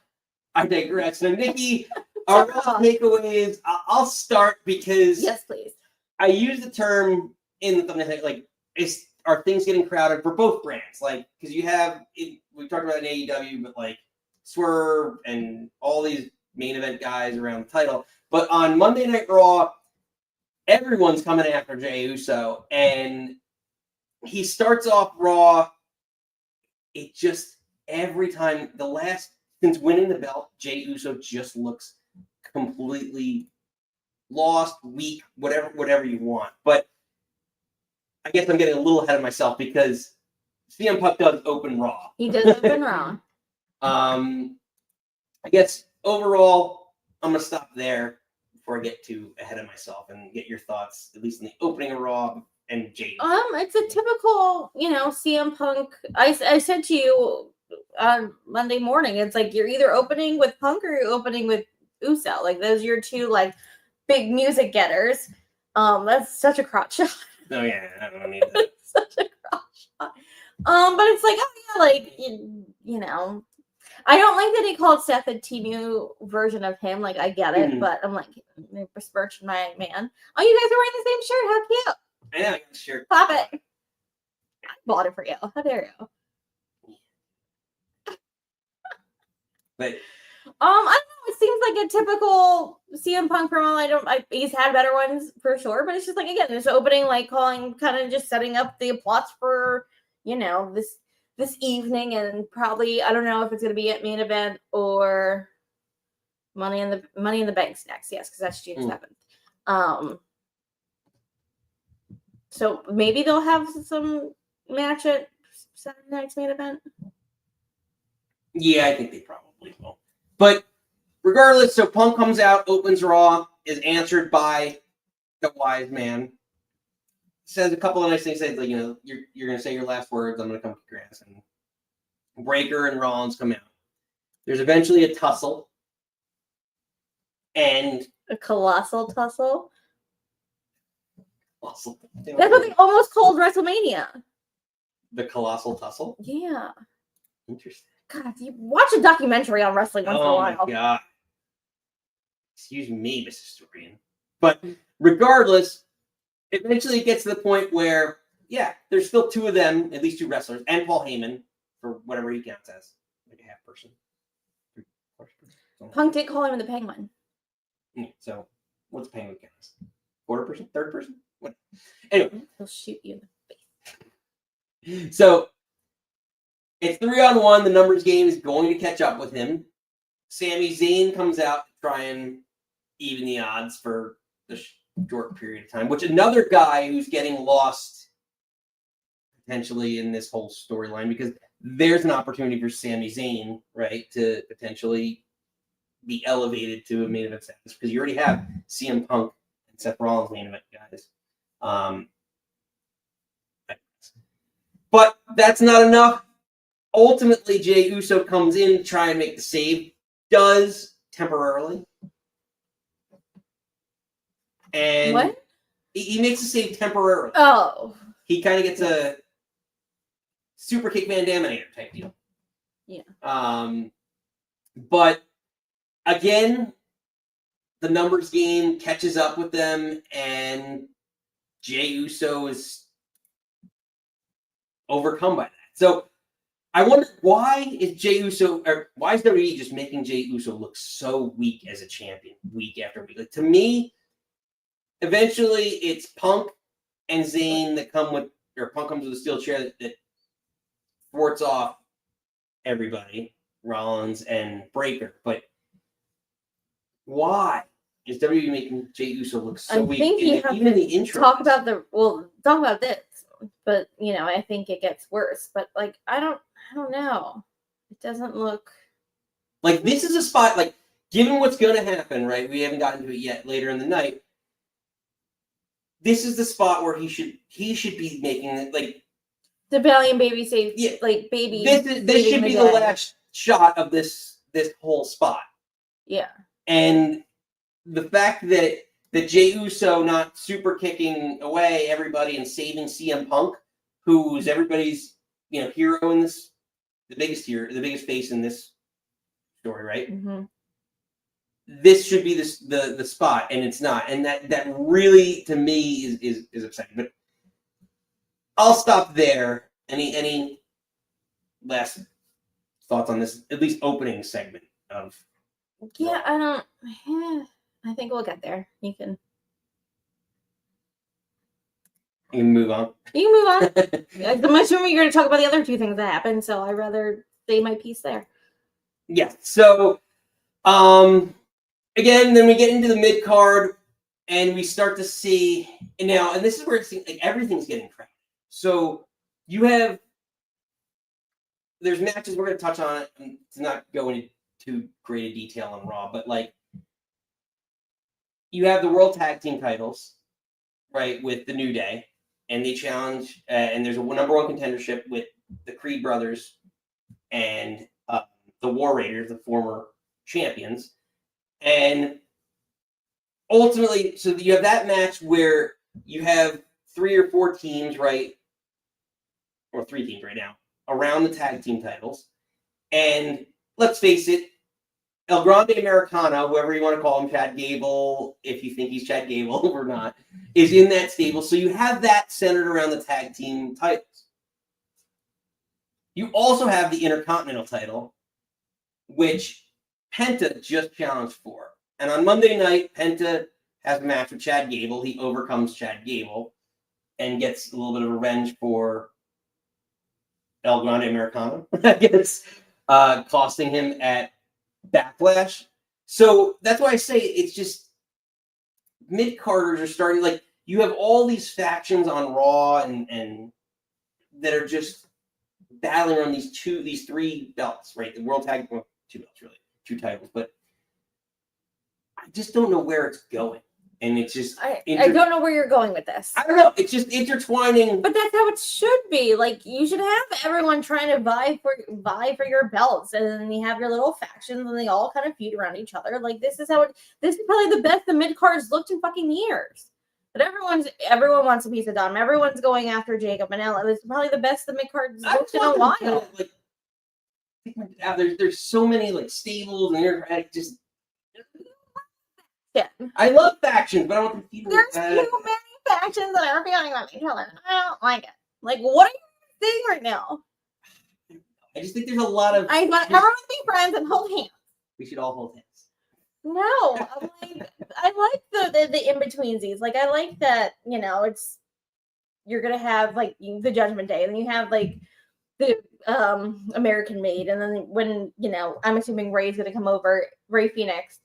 I digress. Now, Nikki, our takeaway is I'll start because Yes, please. I use the term in the thumbnail, like, are things getting crowded for both brands? Like, because we talked about in AEW, but like Swerve and all these main event guys around the title. But on Monday Night Raw, everyone's coming after Jey Uso, and he starts off Raw. It just every time since winning the belt, Jey Uso just looks completely lost, weak, whatever you want. But I guess I'm getting a little ahead of myself because CM Punk does open Raw. He does open Raw. I guess overall, I'm gonna stop there before I get too ahead of myself and get your thoughts, at least in the opening of Raw and Jey. It's a typical, CM Punk. I said to you on Monday morning, it's like you're either opening with Punk or you're opening with Uso. Like those are your two like big music getters. That's such a crotch shot. Oh yeah, I don't need that. Such a crotch shot. But it's like, oh yeah, like you know. I don't like that he called Seth a Timu version of him. Like, I get it, but I'm like, besmirch my man. Oh, you guys are wearing the same shirt. How cute. I know, sure. Pop it. I bought it for you. How dare you? But I don't know. It seems like a typical CM Punk promo. He's had better ones for sure, but it's just like, again, this opening, like calling, kind of just setting up the plots for, this evening, and probably, I don't know if it's going to be at main event or Money in the Bank's next. Yes, because that's June 7th. So maybe they'll have some match at Saturday night's main event. yeah, I think they probably will. But regardless, so Punk comes out, opens Raw, is answered by the wise man. Says a couple of nice things. Says, like, you're going to say your last words. I'm going to come kick your ass. And Breaker and Rollins come out. There's eventually a tussle. And A colossal tussle. That's That's what they almost called WrestleMania. The colossal tussle? Yeah. Interesting. God, you watch a documentary on wrestling once in a while. Oh my God. Excuse me, Mr. Historian. But regardless, eventually it gets to the point where, yeah, there's still two of them, at least two wrestlers, and Paul Heyman, for whatever he counts as, like a half person. Punk did call him the Penguin. So, what's Penguin count as? Quarter person? Third person? What? Anyway. He'll shoot you in the face. So, it's 3-on-1. The numbers game is going to catch up with him. Sami Zayn comes out to try and even the odds for the short period of time, which another guy who's getting lost potentially in this whole storyline, because there's an opportunity for Sami Zayn, right, to potentially be elevated to a main event status, because you already have CM Punk and Seth Rollins main event guys. But that's not enough. Ultimately, Jey Uso comes in to try and make the save. Does temporarily. And what? He makes the save temporarily. Oh. He kind of gets a super kick Van Daminator type deal. Yeah. But again, the numbers game catches up with them, and Jey Uso is overcome by that. So I wonder, why is WWE just making Jey Uso look so weak as a champion week after week? Like, to me, eventually it's Punk and Zayn that Punk comes with a steel chair that thwarts off everybody, Rollins and Breaker. But why is WWE making Jey Uso look so weak? I think you have even to the intro. talk about this, but I think it gets worse. But like, I don't know. It doesn't look like this is a spot. Like, given what's going to happen, right? We haven't gotten to it yet. Later in the night, this is the spot where he should be making it, like the Valiant baby save. Yeah, like baby. This should be the last shot of this whole spot. Yeah. And the fact that Jey Uso not super kicking away everybody and saving CM Punk, who's everybody's hero in this, the biggest face in this story, right? Mm-hmm. This should be the spot, and it's not, and that really, to me, is upsetting. But I'll stop there. Any last thoughts on this, at least opening segment of? Yeah, I think we'll get there. You can move on. You can move on. I'm assuming you're going to talk about the other two things that happened, so I'd rather say my piece there. Yeah. So, again, then we get into the mid card, and we start to see and this is where it seems like everything's getting crowded. So there's matches we're going to touch on it, and to not go into too great a detail on Raw, but like you have the World Tag Team titles, right, with the New Day, and they challenge, and there's a number one contendership with the Creed brothers and the War Raiders, the former champions. And ultimately, so you have that match where you have 3 or 4 teams, right? Or 3 teams right now, around the tag team titles. And let's face it, El Grande Americano, whoever you want to call him, Chad Gable, if you think he's Chad Gable or not, is in that stable. So you have that centered around the tag team titles. You also have the Intercontinental title, which Penta just challenged for. And on Monday night, Penta has a match with Chad Gable. He overcomes Chad Gable and gets a little bit of revenge for El Grande Americano, I guess, costing him at Backlash. So that's why I say it's just mid-carders are starting, like, you have all these factions on Raw and that are just battling on these 3 belts, right? The World Tag, well, 2 belts really, 2 titles, but I just don't know where it's going. And it's just I don't know where you're going with this. I don't know. It's just intertwining. But that's how it should be. Like, you should have everyone trying to vie for your belts, and then you have your little factions, and they all kind of feud around each other. Like, this is probably the best the mid cards looked in fucking years. But everyone wants a piece of Dom. Everyone's going after Jacob and Ella. This is probably the best the mid cards looked in a while. There's so many like stables, and you're just. Yeah. I love factions, but I want to There's too many factions that are feuding on each other. I don't like it. Like, what are you saying right now? I just think there's a lot of. I want everyone to be friends and hold hands. We should all hold hands. No, I like the in betweensies. Like, I like that. It's you're gonna have like the Judgment Day, and then you have like the American Made, and then when I'm assuming Ray's gonna come over. Ray Phoenix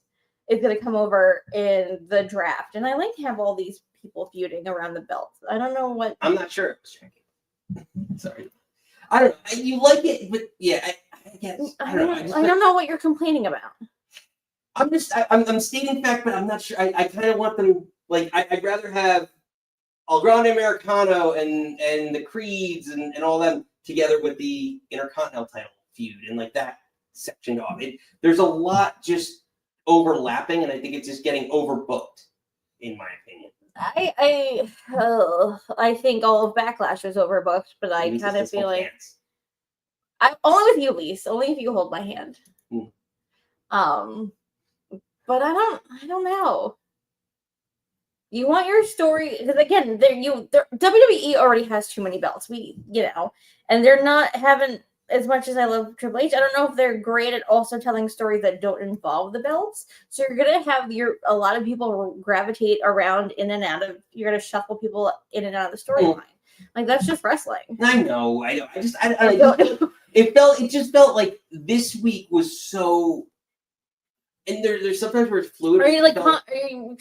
is going to come over in the draft. And I like to have all these people feuding around the belt. I don't know what... I'm not sure. Sorry. I don't know. You like it, but yeah, I guess. I don't know what you're complaining about. I'm stating fact, but I'm not sure. I kind of want them, like, I'd rather have El Grande Americano and the Creeds and all them together with the Intercontinental title feud and like that section off. There's a lot just overlapping, and I think it's just getting overbooked, in my opinion. I think all of Backlash was overbooked, but I kind of feel like I'm only with you, Lise. Only if you hold my hand. But I don't know. You want your story because again, WWE already has too many belts. And they're not having. As much as I love Triple H, I don't know if they're great at also telling stories that don't involve the belts. So you're gonna have a lot of people gravitate around in and out of. You're gonna shuffle people in and out of the storyline. Like that's just wrestling. I know. I don't know. It just felt like this week was so. And there's sometimes where it's fluid. Are you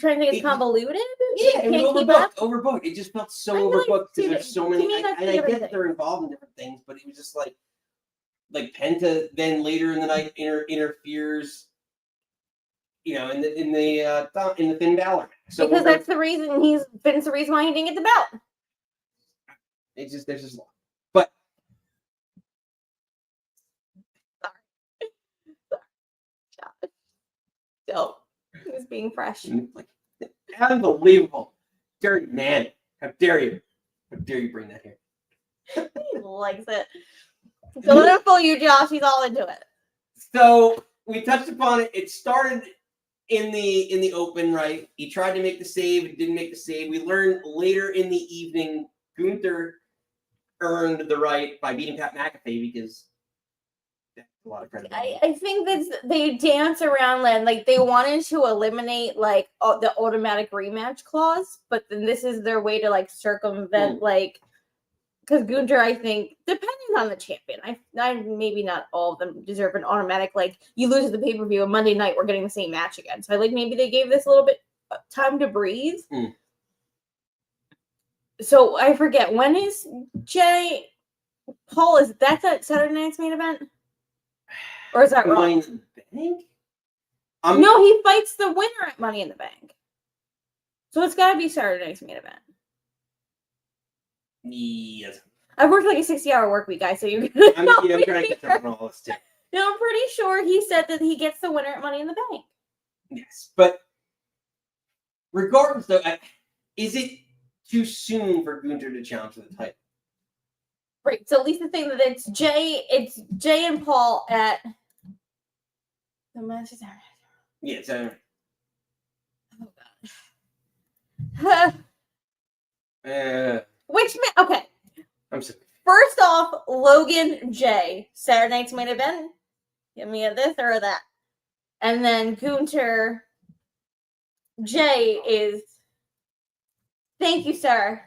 trying to think it's convoluted? Yeah, it was overbooked. It just felt so overbooked because there's so many. And I get that they're involved in different things, but it was just like Penta then later in the night interferes, in the Finn Balor match. So because that's the reason Finn's the reason why he didn't get the belt. It's just there's just a lot, but sorry. So he was being fresh. Like, unbelievable, dirty man! How dare you? How dare you bring that here? He likes it. Don't let him fool you, Josh. He's all into it. So we touched upon it. It started in the open, right? He tried to make the save. It didn't make the save. We learned later in the evening, Gunther earned the right by beating Pat McAfee because that's a lot of credit. I think that they dance around and like they wanted to eliminate like the automatic rematch clause, but then this is their way to like circumvent because Gunther, I think, depending on the champion, I maybe not all of them deserve an automatic, like, you lose at the pay-per-view and Monday night we're getting the same match again. So I like maybe they gave this a little bit time to breathe. So I forget, when is Jey Paul? Is that Saturday night's main event? Or is that wrong? Money in the Bank? No, he fights the winner at Money in the Bank. So it's got to be Saturday night's main event. Yes. I've worked like a 60-hour work week, guys, so you're I'm trying to catch up on all this too. No, I'm pretty sure he said that he gets the winner at Money in the Bank. Yes, but regardless, though, is it too soon for Gunther to challenge for the title? Right. So at least the thing that it's Jey and Paul at the match is Yeah, so oh god. Okay. I'm sorry. First off, Logan Jey, Saturday night's main event. Give me a this or a that. And then Gunther Jey is thank you, sir.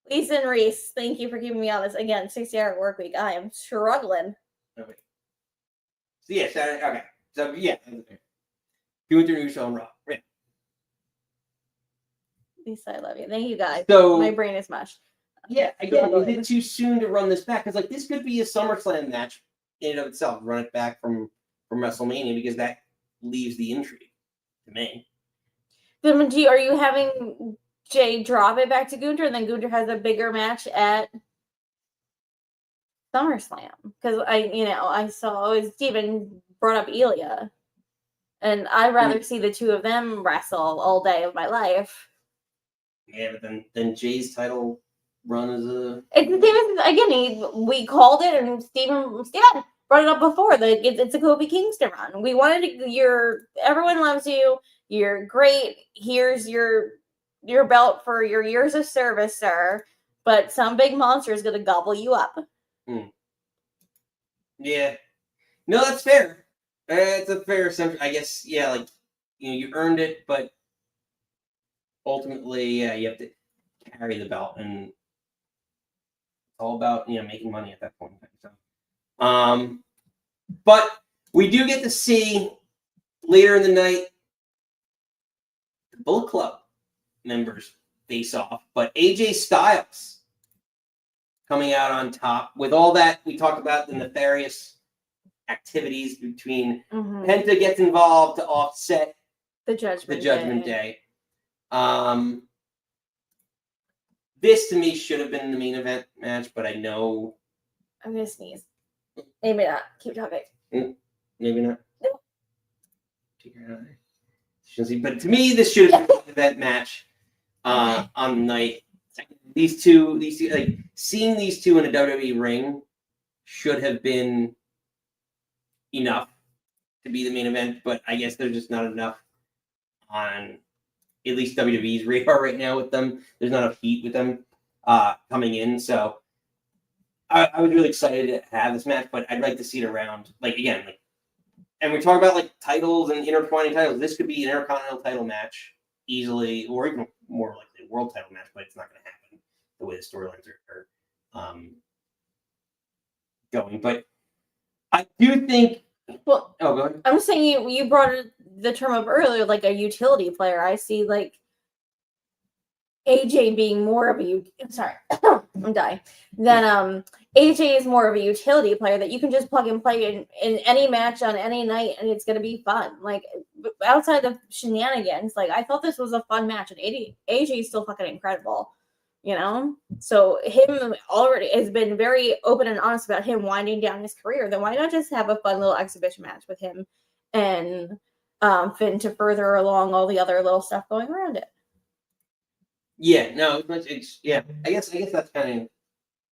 Lisa and Reese, thank you for keeping me on this. Again, 60-hour work week. I am struggling. Okay. So yeah, Saturday, okay. So yeah. Gunther and Uso and Raw. Right. Lisa, I love you. Thank you guys. So my brain is mush. Yeah, again, is it too soon to run this back? Because like this could be a SummerSlam match in and of itself. Run it back from WrestleMania because that leaves the intrigue to me. Then, are you having Jey drop it back to Gunther, and then Gunther has a bigger match at SummerSlam? Because I saw Steven brought up Ilya, and I'd rather see the two of them wrestle all day of my life. Yeah, but then Jay's title run is a. It's the same as again. We called it, and Steven brought it up before. It's a Kofi Kingston run. We wanted everyone loves you. You're great. Here's your belt for your years of service, sir. But some big monster is gonna gobble you up. Yeah, no, that's fair. It's a fair assumption, I guess. Yeah, like you earned it, but ultimately, yeah, you have to carry the belt, and it's all about making money at that point in time. So, but we do get to see later in the night the Bullet Club members face off, but AJ Styles coming out on top with all that we talked about, the nefarious activities between Penta gets involved to offset the Judgment Day. This to me should have been the main event match, but I know I'm gonna sneeze. Maybe not. Keep talking. Maybe not. No. But to me, this should have been the main event match on the night. These two, like seeing these two in a WWE ring should have been enough to be the main event, but I guess there's just not enough on at least WWE's radar right now with them. There's not enough heat with them coming in, so I was really excited to have this match, but I'd like to see it around, and we talk about like titles and intertwining titles. This could be an Intercontinental title match easily, or even more likely a world title match, but it's not going to happen the way the storylines are going. But I do think. Well, go ahead. I'm saying you brought the term up earlier, like a utility player. I see like AJ being more of a. I'm sorry, I'm dying. Then AJ is more of a utility player that you can just plug and play in any match on any night, and it's gonna be fun. Like outside of shenanigans, like I thought this was a fun match, and AJ is still fucking incredible. So him already has been very open and honest about him winding down his career. Then why not just have a fun little exhibition match with him and Finn to further along all the other little stuff going around it? Yeah, no, it's I guess that's kind of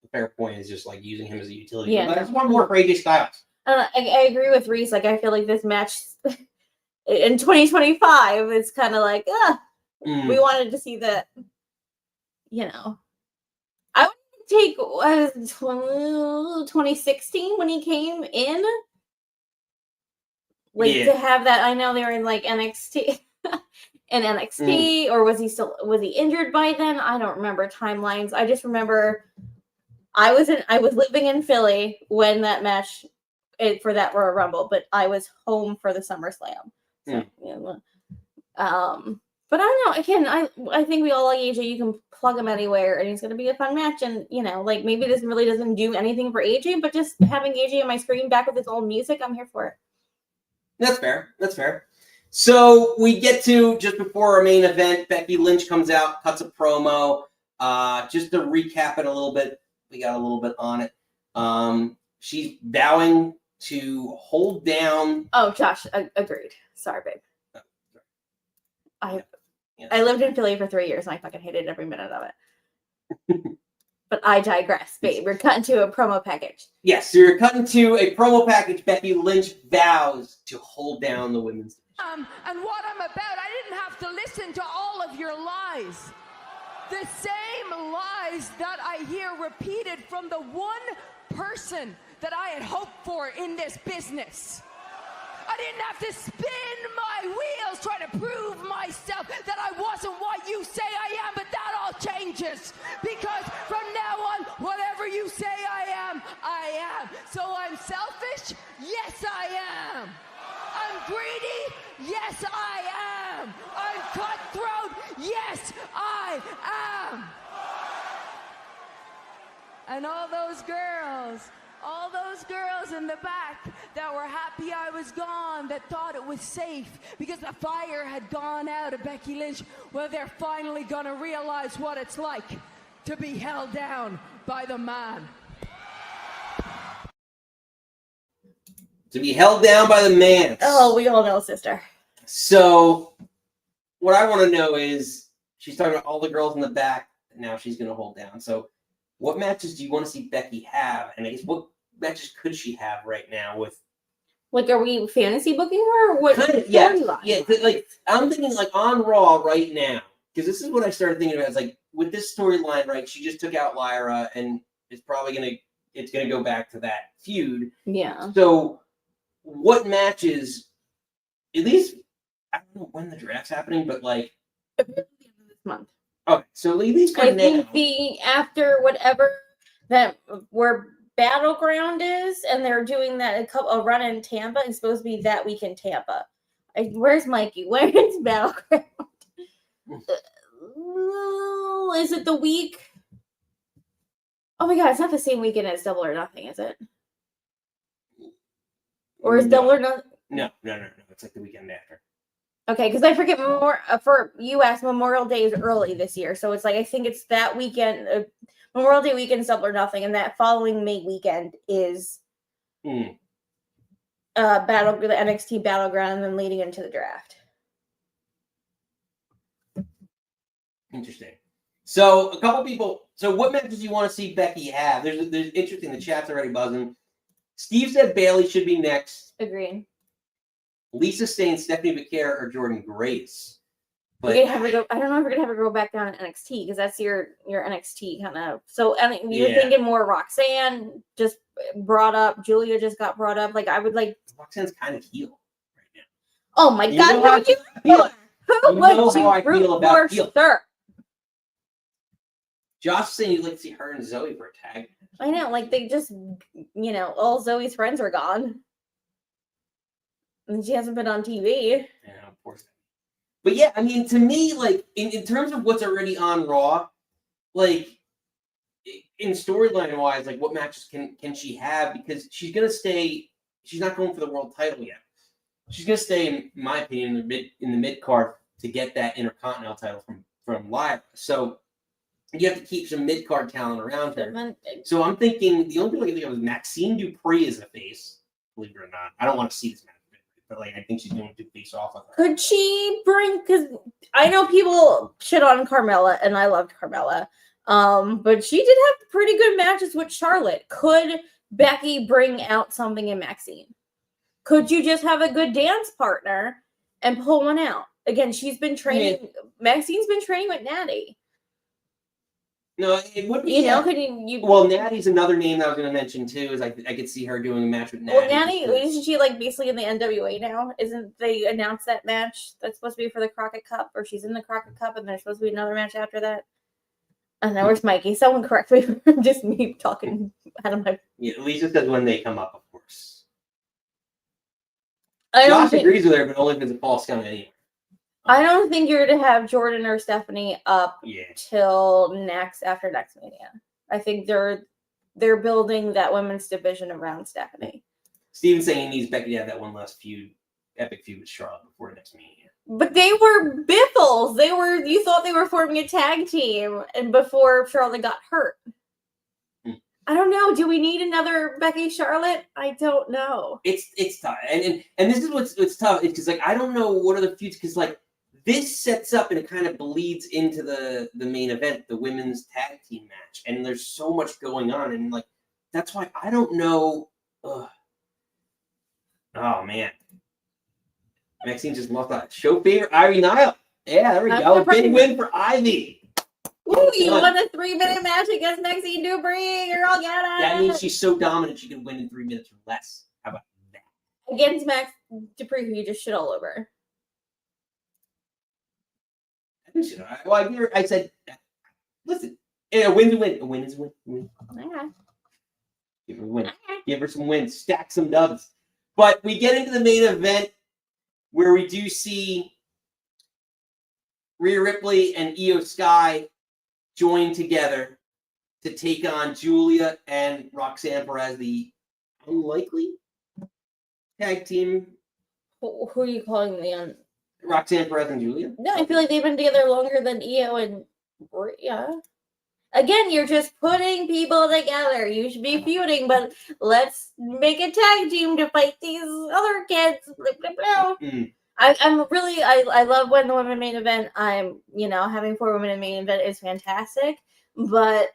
a fair point. Is just like using him as a utility. Yeah, but I just want more for AJ Styles. I agree with Reese. Like I feel like this match in 2025 is kind of like we wanted to see that. I would take 2016 when he came in, to have that. I know they were in like NXT, in NXT, or was he injured by then? I don't remember timelines. I just remember I was living in Philly when that match for that Royal Rumble, but I was home for the SummerSlam. So, but I don't know. Again, I think we all like AJ. You can plug him anywhere, and he's going to be a fun match. And like maybe this really doesn't do anything for AJ, but just having AJ on my screen back with his old music, I'm here for it. That's fair. That's fair. So we get to just before our main event. Becky Lynch comes out, cuts a promo. Just to recap it a little bit, we got a little bit on it. She's vowing to hold down. Oh, Josh, agreed. Sorry, babe. I lived in Philly for 3 years and I fucking hated every minute of it. But I digress, babe. We're cutting to a promo package. Yes, so you're cutting to a promo package. Becky Lynch vows to hold down the women's division. And what I'm about, I didn't have to listen to all of your lies. The same lies that I hear repeated from the one person that I had hoped for in this business. I didn't have to spin my wheels trying to prove myself that I wasn't what you say I am, but that all changes. Because from now on, whatever you say I am, I am. So I'm selfish? Yes, I am. I'm greedy? Yes, I am. I'm cutthroat? Yes, I am. And all those girls in the back that were happy I was gone, that thought it was safe because the fire had gone out of Becky Lynch, well, they're finally gonna realize what it's like to be held down by the man. To be held down by the man. Oh, we all know, sister. So what I want to know is, she's talking about all the girls in the back that now she's going to hold down. So what matches do you want to see Becky have? And I guess what matches could she have right now with? Like, are we fantasy booking her or what? Kind of, yeah. Like, I'm thinking like on Raw right now, because this is what I started thinking about. It's like with this storyline, right? She just took out Lyra, and it's probably gonna go back to that feud. Yeah. So what matches? At least I don't know when the draft's happening, but like This month. okay, so at least for I now. think after whatever that where Battleground is, and they're doing that a run in Tampa. It's supposed to be that week in Tampa. Where's Mikey? Where is Battleground? Is it the week? Oh my god, it's not the same weekend as Double or Nothing, is it? Or is Double or Nothing? No. It's like the weekend after. Okay, because I forget for U.S. Memorial Day is early this year, so it's like I think it's that weekend. Memorial Day weekend is Double or Nothing, and that following May weekend is the NXT Battleground, and then leading into the draft. Interesting. So a couple people. So what matches do you want to see Becky have? There's interesting. The chat's already buzzing. Steve said Bayley should be next. Agreed. Lisa saying Stephanie McCare or Jordan Grace. But We're gonna have her go. I don't know if we're gonna have her go back down to NXT because that's your NXT kind of. So you're thinking more Roxanne just brought up. Julia just got brought up. Like I would like. Roxanne's kind of heel right now. Oh my You god! know how I feel. Who You know would how I feel about heel. sir? Josh saying you'd like to see her and Zoe for a tag. I know, like they just, all Zoe's friends are gone, and she hasn't been on TV. Yeah, of course. But yeah, I mean, to me, like in terms of what's already on Raw, like in storyline wise, like what matches can she have? Because she's gonna stay. She's not going for the world title yet. She's gonna stay, in my opinion, in the mid card to get that Intercontinental title from Lyra. So you have to keep some mid card talent around her. So I'm thinking the only thing I can think of is Maxine Dupree as a face. Believe it or not, I don't want to see this match, but like I think she's going to face off of her. Could she bring? Because I know people shit on Carmella, and I loved Carmella. But she did have pretty good matches with Charlotte. Could Becky bring out something in Maxine? Could you just have a good dance partner and pull one out? Again, she's been training. Maxine's been training with Natty. No, it would be. You know, could you? Well, Natty's another name that I was going to mention too. Is I could see her doing a match with Natty. Well, Natty, isn't she like basically in the NWA now? Isn't they announced that match that's supposed to be for the Crockett Cup, or she's in the Crockett Cup, and there's supposed to be another match after that? I don't know. Where's Mikey? Someone correct me. Just me talking out of my. Yeah, Lisa says when they come up, of course. I don't Josh think, agrees with her, but only if it's a false count anyway. I don't think you're to have Jordan or Stephanie up Yeah. till after next Mania. I think they're building that women's division around Stephanie. Steven's saying he needs Becky to have that one last epic feud with Charlotte before next Mania. But they were biffles. You thought they were forming a tag team, and before Charlotte got hurt. I don't know. Do we need another Becky Charlotte? I don't know. It's tough, and this is what's tough. It's because like I don't know what are the feuds because like this sets up and it kind of bleeds into the main event, the women's tag team match, and there's so much going on, and like that's why I don't know. Ugh. Oh man, Maxine just lost that show favorite Ivy Nile. Yeah, there we go. Big win for Ivy. Ooh, you won a 3-minute match against Maxine Dupree. You're all get it. That means she's so dominant she can win in 3 minutes or less. How about that? Against Max Dupree, who you just shit all over. Well, I said, listen, a win's a win. A win is a win. Okay. Give her a win. Give her some wins. Stack some dubs. But we get into the main event where we do see Rhea Ripley and Io Sky join together to take on Julia and Roxanne Perez, the unlikely tag team. Who are you calling the Roxanne Perez and Julia? No, I feel like they've been together longer than Io and Rhea. Again, you're just putting people together. You should be feuding, but let's make a tag team to fight these other kids. I love when the women main event. Having 4 women in main event is fantastic, but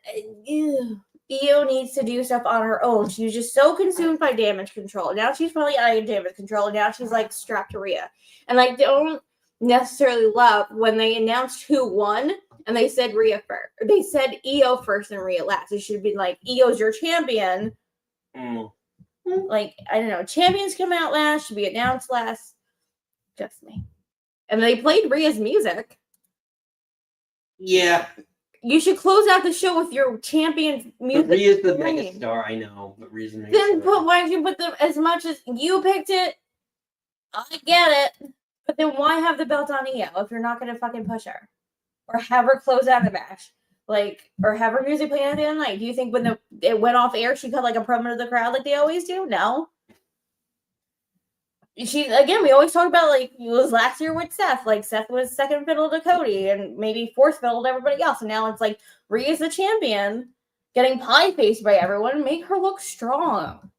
Io needs to do stuff on her own. She was just so consumed by damage control. Now she's probably out of damage control. And now she's like strapped to Rhea, and I don't necessarily love when they announced who won and they said Rhea first. They said Io first and Rhea last. It should be like Io's your champion. Like I don't know, champions come out last, should be announced last. Just me. And they played Rhea's music. Yeah. You should close out the show with your champion music. But Rhea's the mega star, I know. But Rhea's the mega star. Why don't you put them as much as you picked it? I get it. But then why have the belt on Io if you're not going to fucking push her? Or have her close out the match? Or have her music playing at the end of the night? Do you think when it went off air, she cut like a promo to the crowd like they always do? No. We always talk about like it was last year with Seth. Like Seth was second fiddle to Cody and maybe fourth fiddle to everybody else. And now it's like Rhea's the champion, getting pie faced by everyone. Make her look strong.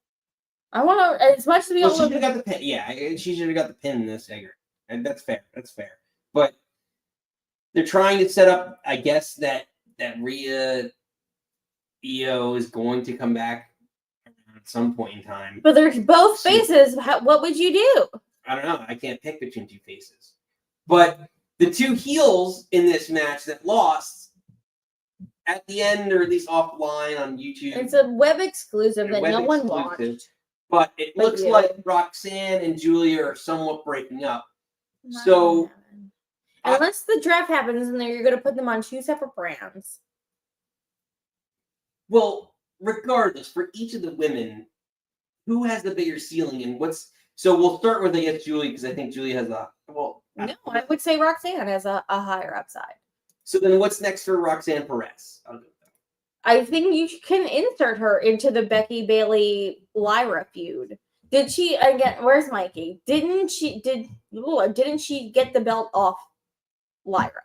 I want to as much as we all. She should have got the pin. Yeah, she should have got the pin in this segment, and that's fair. That's fair. But they're trying to set up, I guess, that Rhea Io is going to come back at some point in time. But there's both faces. What would you do? I don't know. I can't pick between two faces. But the two heels in this match that lost at the end, or at least offline on YouTube. It's a web exclusive that no one watched. But it looks like Roxanne and Julia are somewhat breaking up. So unless the draft happens and then you're going to put them on two separate brands. Well, regardless, for each of the women, who has the bigger ceiling and what's... So we'll start with, I guess, Julia, because I think Julia has a... Well, no, I would say Roxanne has a higher upside. So then what's next for Roxanne Perez? I'll go with that. I think you can insert her into the Becky Bayley-Lyra feud. Did she, again, where's Mikey? Didn't she get the belt off Lyra?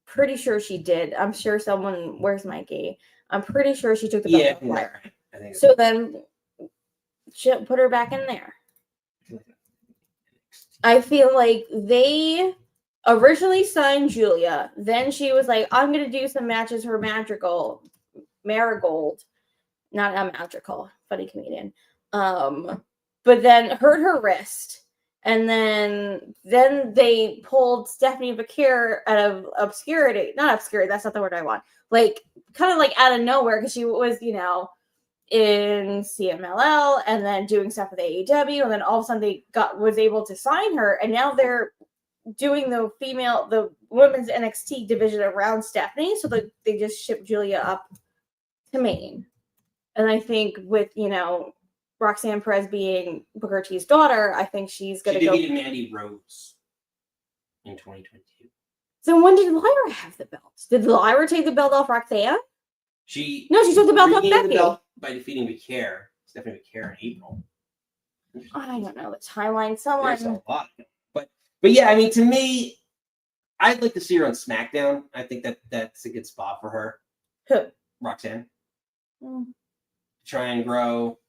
Pretty sure she did. I'm sure someone, where's Mikey? I'm pretty sure she took the belt off Lyra. I think so then she'll put her back in there. I feel like they originally signed Julia. Then she was like, I'm going to do some matches for Marigold. Not Magical. Funny comedian. But then hurt her wrist. And then they pulled Stephanie Bakir out of obscurity. Not obscurity, that's not the word I want. Like, kind of like out of nowhere, because she was, you know, in CMLL and then doing stuff with AEW, and then all of a sudden they was able to sign her, and now they're doing the women's NXT division around Stephanie, so that they just shipped Julia up to Maine. And I think with, you know, Roxanne Perez being Booker T's daughter, I think she's going to go. She defeated Mandy Rose in 2022. So when did Lyra have the belt? Did Lyra take the belt off Roxanne? She took the belt off regained Becky. the belt by defeating Stephanie Bakir in April. I don't know the timeline. There's Someone. a lot. But yeah, I mean, to me, I'd like to see her on SmackDown. I think that's a good spot for her. Who? Roxanne. Try and grow.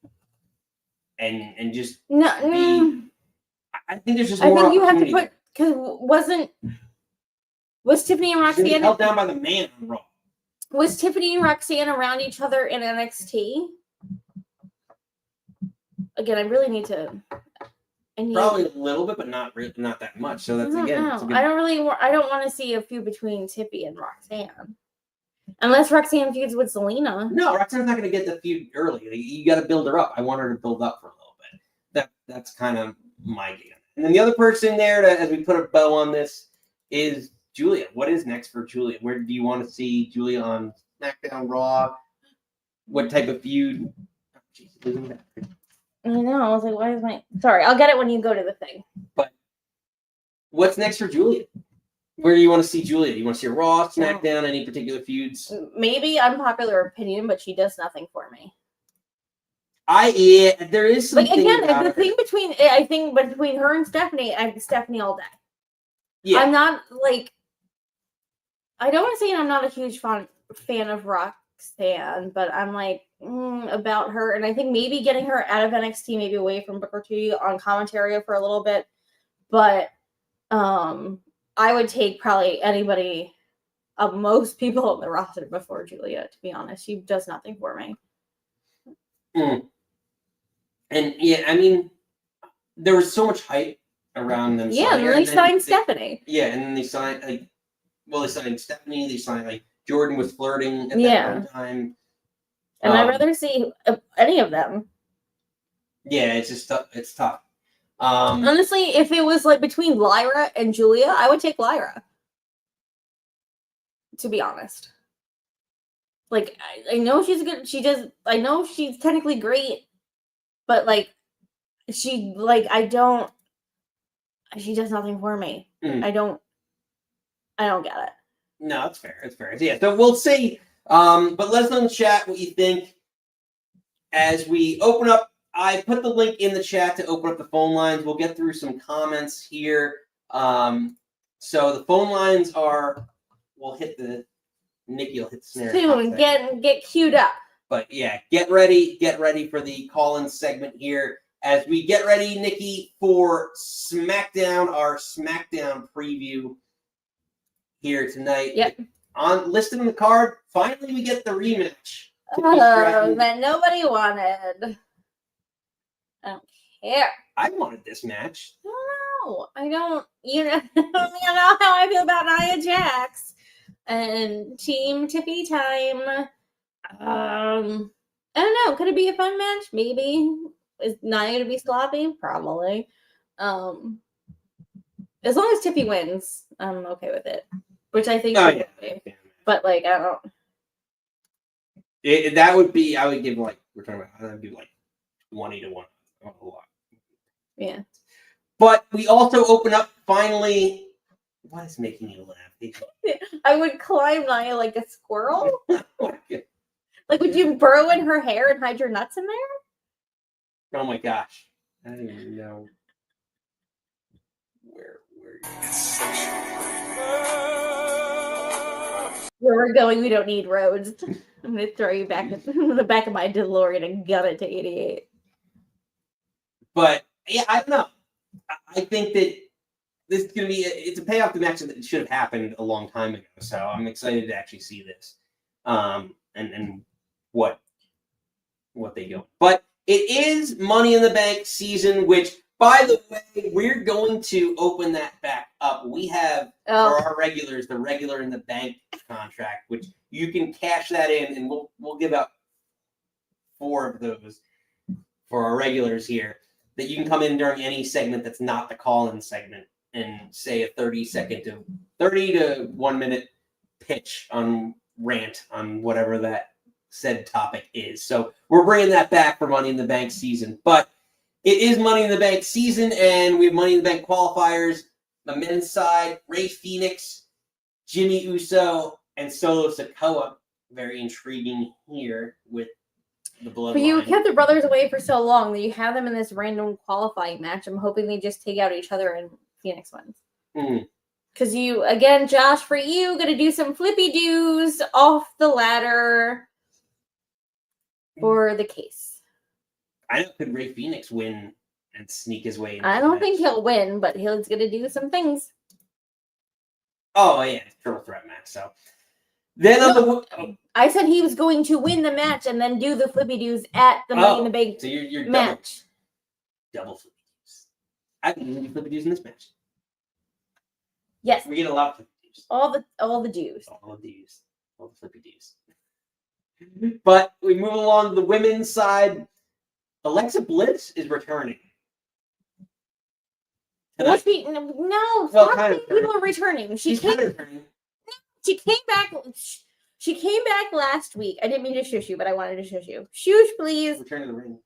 And just No, I think there's just I more think you have to opportunity. because was Tiffany and She's gonna be Roxanne held down by the man on Raw. was Tiffany and Roxanne around each other in NXT? Again, I really need to. Probably a little bit, but not that much. So that's again. It's a good, I don't want to see a feud between Tiffy and Roxanne, unless Roxanne feuds with Zelina. No, Roxanne's not going to get the feud early. You got to build her up. I want her to build up for a little bit. That's kind of my game. And then the other person there, as we put a bow on this, is Julia. What is next for Julia? Where do you want to see Julia on SmackDown, Raw? What type of feud? Oh, geez, I know. I was like, why is my... Sorry, I'll get it when you go to the thing. But what's next for Julia? Where do you want to see Julia? Do you want to see her Raw, SmackDown, any particular feuds? Maybe unpopular opinion, but she does nothing for me. There is something like again, about the her. thing between her and Stephanie, I'm Stephanie all day. Yeah. I'm not like... I don't want to say I'm not a huge fan of Roxanne, but I'm like about her, and I think maybe getting her out of NXT, maybe away from Booker T on commentary for a little bit, but I would take probably anybody of most people on the roster before Julia, to be honest. She does nothing for me. And yeah, I mean, there was so much hype around them. Yeah, and then they signed Stephanie. Yeah, and then they signed they signed Stephanie. They signed Jordan was flirting at that one time. And I'd rather see any of them. Yeah, it's just tough. It's tough. Honestly, if it was like between Lyra and Julia, I would take Lyra. To be honest. Like, I know she's good. I know she's technically great, but she does nothing for me. I don't get it. No, it's fair. It's fair. Yeah, so we'll see. But let us know in the chat what you think. As we open up, I put the link in the chat to open up the phone lines. We'll get through some comments here. So the phone lines Nikki will hit the snare. Soon, get queued up. But yeah, get ready for the call-in segment here. As we get ready, Nikki, for SmackDown, our SmackDown preview here tonight. Yep. Listed on the card, finally we get the rematch. That nobody wanted. I don't care. I wanted this match. No, I don't. You know how I feel about Nia Jax and Team Tiffy time. I don't know. Could it be a fun match? Maybe. Is Nia gonna be sloppy? Probably. As long as Tiffy wins, I'm okay with it. Which I think. But I don't. That would be. I would give we're talking about. That'd be 20-1. A lot. Yeah. But we also open up finally. What is making you laugh? I would climb Nia like a squirrel. Would you burrow in her hair and hide your nuts in there? Oh my gosh. I don't even know where we're going, we don't need roads. I'm gonna throw you back in the back of my DeLorean and gun it to 88. But yeah, I don't know. I think that this is gonna be it's a payoff to match that should have happened a long time ago. So I'm excited to actually see this. And what they go. But it is Money in the Bank season, which, By the way, we're going to open that back up. We have for our regulars the regular in the bank contract, which you can cash that in, and we'll give out 4 of those for our regulars here that you can come in during any segment that's not the call-in segment and say a 30 to 1 minute pitch on rant on whatever that said topic is. So we're bringing that back for Money in the Bank season, but it is Money in the Bank season, and we have Money in the Bank qualifiers. The men's side, Rey Fenix, Jimmy Uso, and Solo Sikoa. Very intriguing here with the bloodline. But you kept the brothers away for so long that you have them in this random qualifying match. I'm hoping they just take out each other and Phoenix wins. Because you, again, Josh, for you, going to do some flippy doos off the ladder for the case. I know, could Rey Fenix win and sneak his way in? I don't think he'll win, but he's going to do some things. Oh, yeah, triple threat match. So then I said he was going to win the match and then do the flippy doos at the Money in the Bank so you're match. Double flippy doos. I can do flippy doos in this match. Yes. We get a lot of flippy doos. All the dues. All the flippy doos. But we move along to the women's side. Alexa Bliss is returning. No, people are returning. She came back. She came back last week. I didn't mean to shush you, but I wanted to shush you. Shush, please. Return to the ring.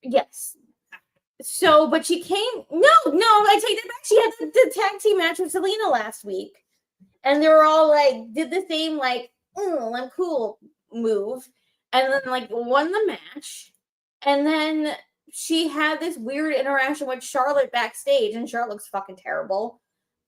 Yes. So, but she came. No, I take that back. She had the tag team match with Selena last week, and they were all like, did the same like, I'm cool move, and then like won the match, and then she had this weird interaction with Charlotte backstage, and Charlotte looks fucking terrible.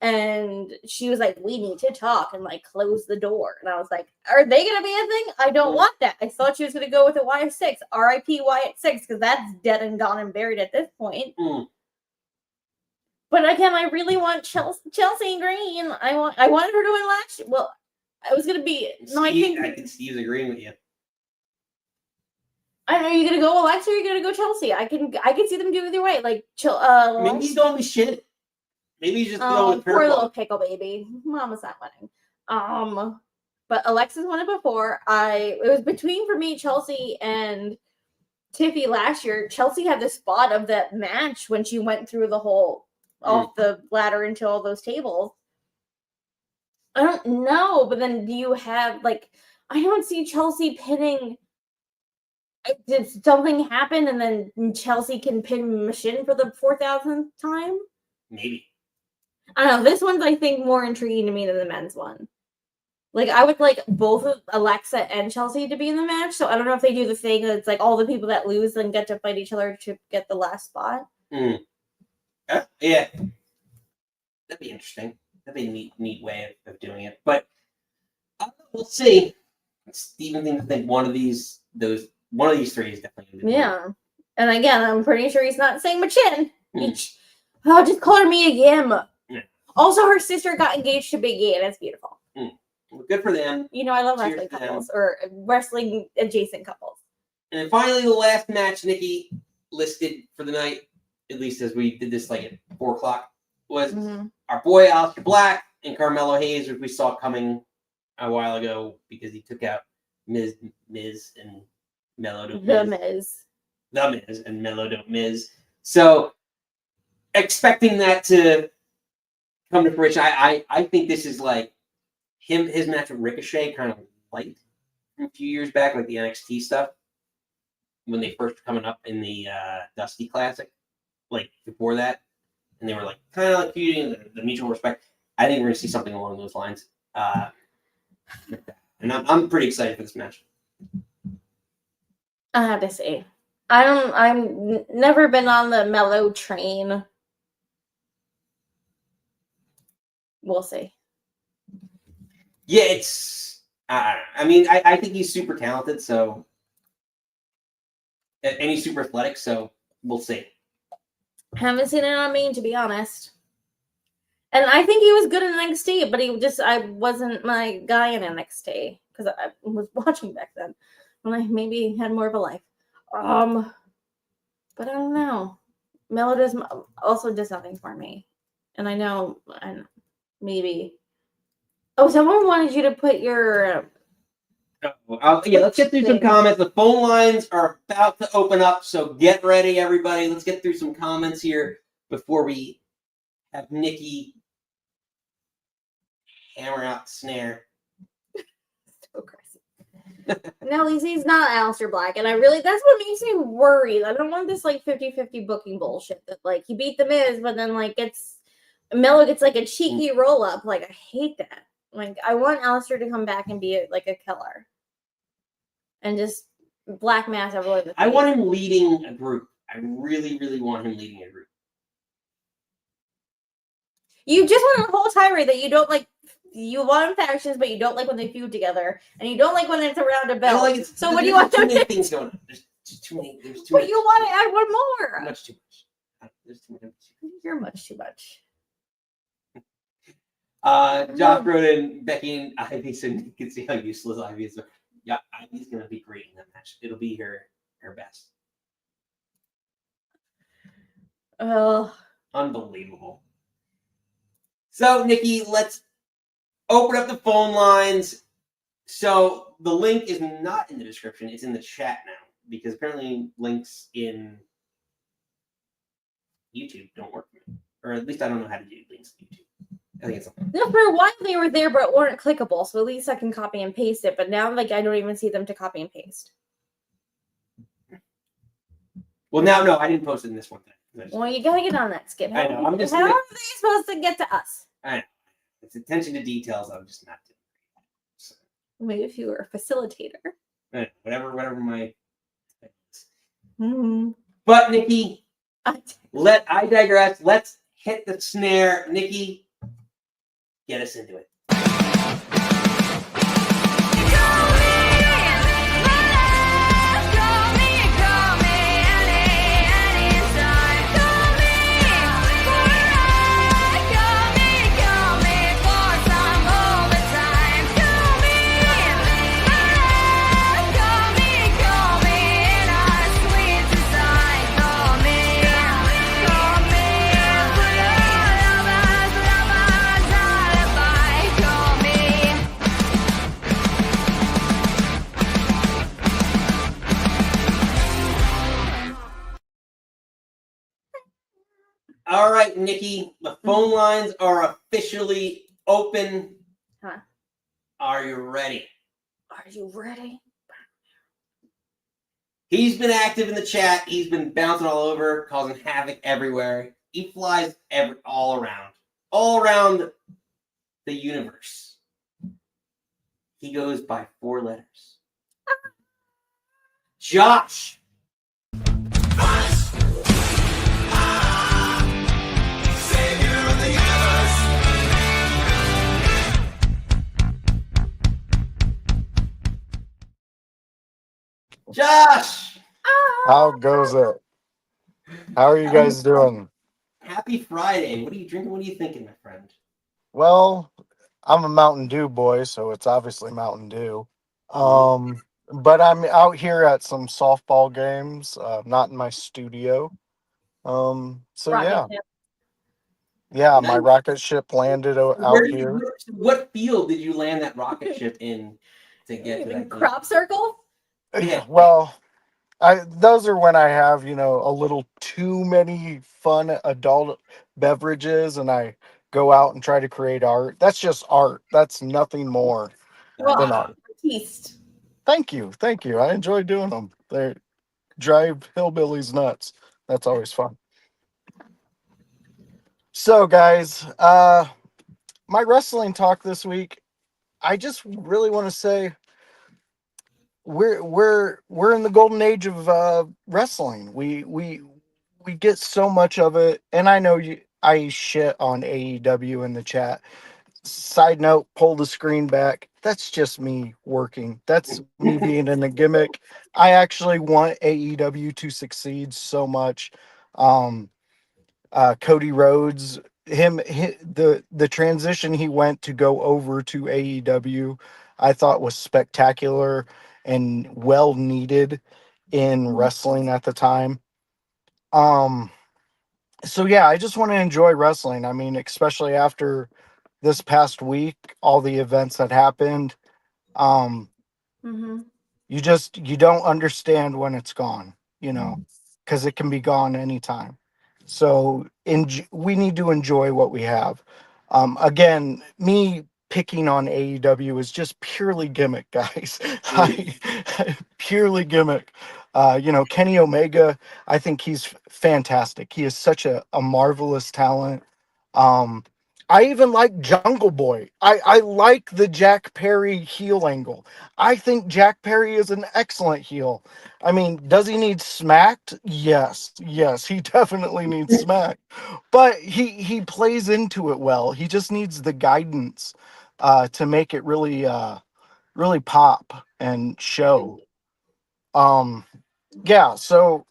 And she was like, we need to talk, and like close the door. And I was like, are they going to be a thing? I don't want that. I thought she was going to go with the Wyatt 6, RIP Wyatt 6, because that's dead and gone and buried at this point. But again, I really want Chelsea Green. I wanted her to win last year. Well, I was going to be. No, I think Steve's agreeing with you. I don't know. Are you going to go Alexa or are you going to go Chelsea? I can see them do either way. Like, maybe he's going with shit. Maybe he's just going with poor little pickle baby. Mama's not winning. But Alexa's won it before. It was between for me Chelsea and Tiffy last year. Chelsea had the spot of that match when she went through the whole off the ladder into all those tables. I don't know, but then do you have like I don't see Chelsea pinning. Did something happen and then Chelsea can pin Machine for the 4,000th time? Maybe. I don't know. This one's, I think, more intriguing to me than the men's one. Like, I would like both of Alexa and Chelsea to be in the match. So I don't know if they do the thing that's like all the people that lose then get to fight each other to get the last spot. Yeah. That'd be interesting. That'd be a neat way of doing it. But we'll see. Steven thinks that one of these three is definitely going to be. Yeah. And again, I'm pretty sure he's not saying Machin. Oh, just call her Mia Yim. Yeah. Also, her sister got engaged to Big E, and it's beautiful. Well, good for them. You know, I love wrestling couples or wrestling adjacent couples. And then finally, the last match Nikki listed for the night, at least as we did this like at 4 o'clock, was our boy Aleister Black and Carmelo Hayes, which we saw coming a while ago because he took out Miz and Melo Don't Miz. The Miz and Melo Don't Miz. So expecting that to come to fruition, I think this is like his match with Ricochet kind of light from a few years back, like the NXT stuff when they first were coming up in the Dusty Classic, like before that, and they were like kind of like feuding the mutual respect. I think we're gonna see something along those lines, and I'm pretty excited for this match. I have to say, I've never been on the Mellow train. We'll see. Yeah, it's. I mean, I think he's super talented, so and he's super athletic, so we'll see. Haven't seen it on me, to be honest. And I think he was good in NXT, but I wasn't my guy in NXT because I was watching back then. When I maybe had more of a life. But I don't know. Melo also does nothing for me. And I know, maybe. Oh, someone wanted you to put your... let's get through some comments. The phone lines are about to open up, so get ready, everybody. Let's get through some comments here before we have Nikki hammer out the snare. So crazy. No, he's not Aleister Black, and that's what makes me worried. I don't want this 50-50 booking bullshit that he beat the Miz, but then Melo gets a cheeky roll up. I hate that. I want Aleister to come back and be a killer. And just black mass everyone. I want him leading a group. I really, really want him leading a group. You just want a whole tirade that you don't like. You want factions, but you don't like when they feud together, and you don't like when it's around a belt. So what do you want too to many do? things going on. There's too many. But you want to add one more. Much too much. There's too much. You're much too much. Josh wrote in Becky and Ivy, so you can see how useless Ivy is. Yeah, Ivy's gonna be great in that match. It'll be her best. Oh, unbelievable. So, Nikki, let's open up the phone lines. So the link is not in the description; it's in the chat now because apparently links in YouTube don't work for me, or at least I don't know how to do links in YouTube. I think it's something. No, for a while they were there, but weren't clickable. So at least I can copy and paste it. But now, I don't even see them to copy and paste. Well, now, no, I didn't post it in this one thing. Well, you gotta get on that, Skip. I know. I'm just. How are they supposed to get to us? I know. It's attention to details. I'm just not doing. So. Maybe if you were a facilitator. Whatever my. Mm-hmm. But Nikki, I digress. Let's hit the snare, Nikki. Get us into it. All right, Nikki, the phone lines are officially open. Huh? Are you ready? Are you ready? He's been active in the chat. He's been bouncing all over, causing havoc everywhere. He flies all around the universe. He goes by 4 letters. Josh. Josh! How goes it? How are you guys doing? Happy Friday. What are you drinking? What are you thinking, my friend? Well, I'm a Mountain Dew boy, so it's obviously Mountain Dew. But I'm out here at some softball games, not in my studio. So yeah, my rocket ship landed out here. What field did you land that rocket ship in to get to that crop circle? Yeah. Well, those are when I have, a little too many fun adult beverages and I go out and try to create art. That's just art. That's nothing more than art. Artiste. Thank you. I enjoy doing them. They drive hillbillies nuts. That's always fun. So, guys, my wrestling talk this week, I just really want to say we're in the golden age of wrestling. We get so much of it, and I know I shit on AEW in the chat. Side note, pull the screen back. That's just me working. That's me being in a gimmick. I actually want AEW to succeed so much. Cody Rhodes, the transition he went to go over to AEW, I thought was spectacular and well needed in wrestling at the time. So yeah, I just want to enjoy wrestling. I mean, especially after this past week, all the events that happened. Um, Mm-hmm. you don't understand when it's gone, you know, because it can be gone anytime. So we need to enjoy what we have. Again, me picking on AEW is just purely gimmick, guys. Purely gimmick. Kenny Omega, I think he's fantastic. He is such a marvelous talent. Um, I even like Jungle Boy. I like the Jack Perry heel angle. I think Jack Perry is an excellent heel. I mean, does he need smacked? Yes, he definitely needs smacked. But he plays into it well. He just needs the guidance to make it really pop and show. Yeah, so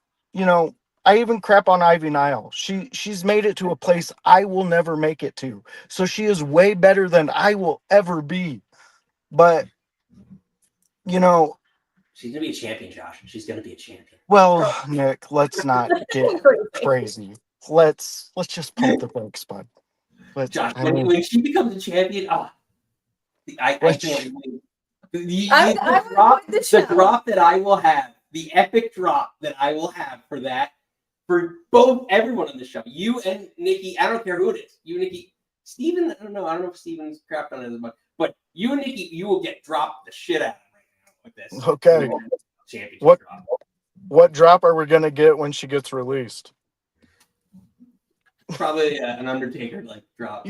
I even crap on Ivy Nile. She's made it to a place I will never make it to. So she is way better than I will ever be. But She's gonna be a champion, Josh. She's gonna be a champion. well, Nick, let's not get crazy. Let's just pump the brakes, bud. Josh, when she becomes a champion, I can't wait. The drop that I will have, the epic drop that I will have for that, for both everyone on the show, you and Nikki. I don't care who it is. You, Nikki, Steven. I don't know if Steven's crapped on it as much, but you and Nikki, you will get dropped the shit out of right now with this. Okay. Championship drop. What drop are we gonna get when she gets released? Probably an Undertaker like drop.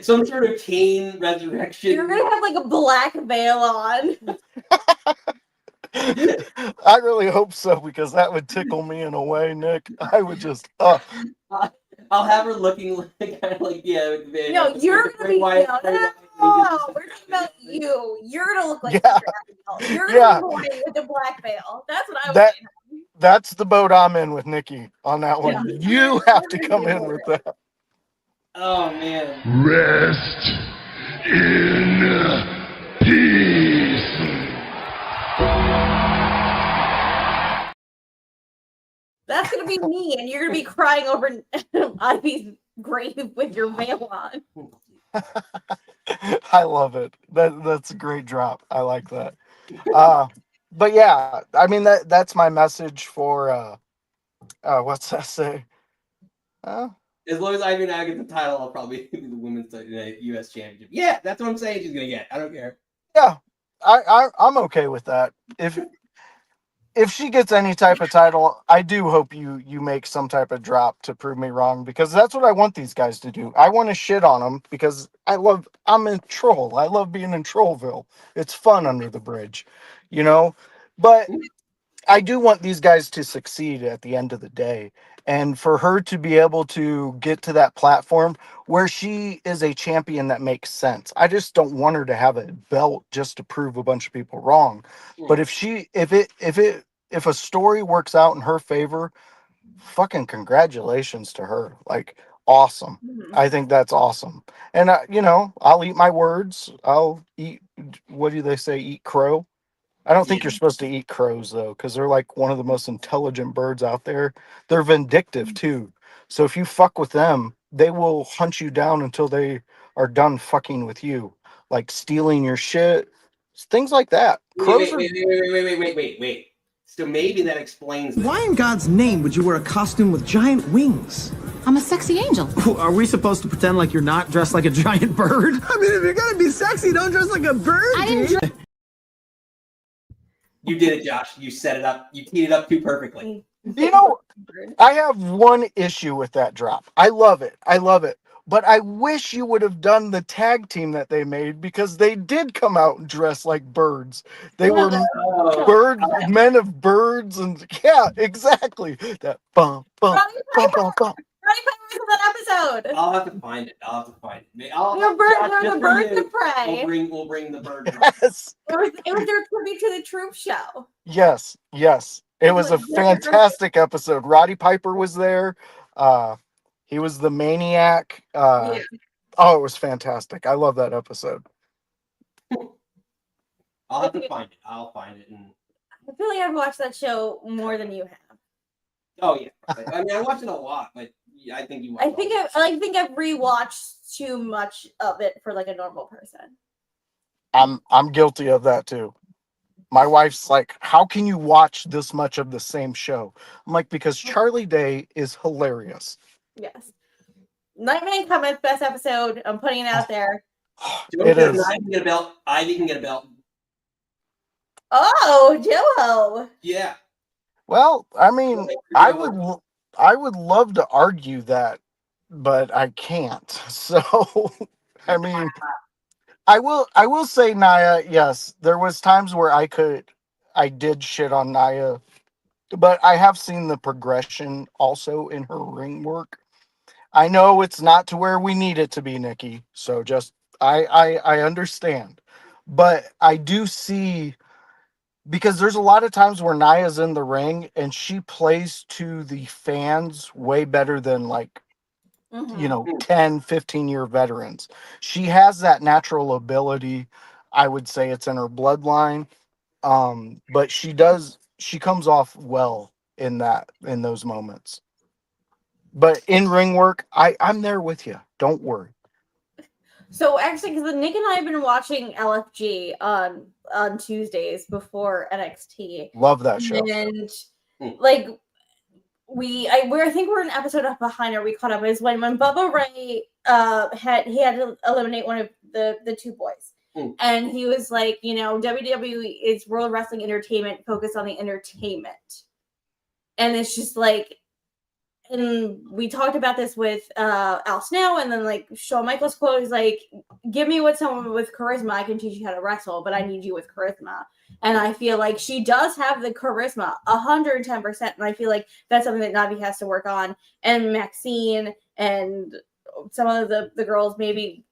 Some sort of Kane resurrection. You're gonna have like a black veil on. I really hope so, because that would tickle me in a way, Nick. I would just I'll have her looking like kind of like No, you're gonna be we're talking about you. You're gonna look like you're gonna be born with the black veil. That's what I was saying. That's the boat I'm in with Nikki on that one. Yeah. You have to come in with that. Oh man. Rest in peace. That's gonna be me, and you're gonna be crying over Ivy's grave with your veil on. I love it. That's a great drop. I like that. But yeah, I mean that's my message for what's that say? As long as Ivy now gets the title, I'll probably be the women's U.S. championship. Yeah, that's what I'm saying. She's gonna get. I don't care. Yeah, I'm okay with that. If she gets any type of title, I do hope you make some type of drop to prove me wrong, because that's what I want these guys to do. I want to shit on them because I'm a troll. I love being in Trollville. It's fun under the bridge, But I do want these guys to succeed at the end of the day. And for her to be able to get to that platform where she is a champion that makes sense. I just don't want her to have a belt just to prove a bunch of people wrong. But if a story works out in her favor, fucking congratulations to her. Like, awesome. I think that's awesome. And I'll eat my words. I'll eat, what do they say? Eat crow. I don't think you're supposed to eat crows, though, because they're like one of the most intelligent birds out there. They're vindictive, too. So if you fuck with them, they will hunt you down until they are done fucking with you. Like stealing your shit, things like that. Wait. So maybe that explains. Why in God's name would you wear a costume with giant wings? I'm a sexy angel. Are we supposed to pretend like you're not dressed like a giant bird? I mean, if you're gonna be sexy, don't dress like a bird. You did it, Josh. You set it up. You teed it up too perfectly. I have one issue with that drop. I love it. But I wish you would have done the tag team that they made, because they did come out and dress like birds. They were men of birds, and yeah, exactly. That bump. Roddy Piper was in that episode. I'll have to find it. The birds of prey. We'll bring the bird. Yes. It was their tribute to the Troop show. Yes. It was a fantastic episode. Roddy Piper was there. He was the maniac. Oh, it was fantastic. I love that episode. I'll have to find it. I'll find it. I feel like I've watched that show more than you have. Oh yeah, I mean I watch it a lot, but I think you. I think I've rewatched too much of it for like a normal person. I'm guilty of that too. My wife's like, how can you watch this much of the same show? I'm like, because Charlie Day is hilarious. Yes. Nightman Cometh, best episode. I'm putting it out there. It is. I can get a belt. Ivy can get a belt. Oh, Joe. Yeah. Well, I mean, I would love to argue that, but I can't. So, I mean, I will say Nia, yes, there was times where I did shit on Nia, but I have seen the progression also in her ring work. I know it's not to where we need it to be, Nikki. So just I understand. But I do see, because there's a lot of times where Nia's in the ring and she plays to the fans way better than like, 10, 15-year veterans. She has that natural ability. I would say it's in her bloodline. But she comes off well in those moments. But in ring work, I'm there with you. Don't worry. So actually, because Nick and I have been watching LFG on Tuesdays before NXT. Love that show. And like I think we're an episode up behind, or we caught up, is when Bubba Ray had to eliminate one of the two boys. And he was like, WWE is World Wrestling Entertainment, focused on the entertainment. And it's just like, and we talked about this with Al Snow, and then like Shawn Michaels' quote is like, give me what someone with charisma, I can teach you how to wrestle, but I need you with charisma. And I feel like she does have the charisma 110%. And I feel like that's something that Navi has to work on. And Maxine and some of the girls, maybe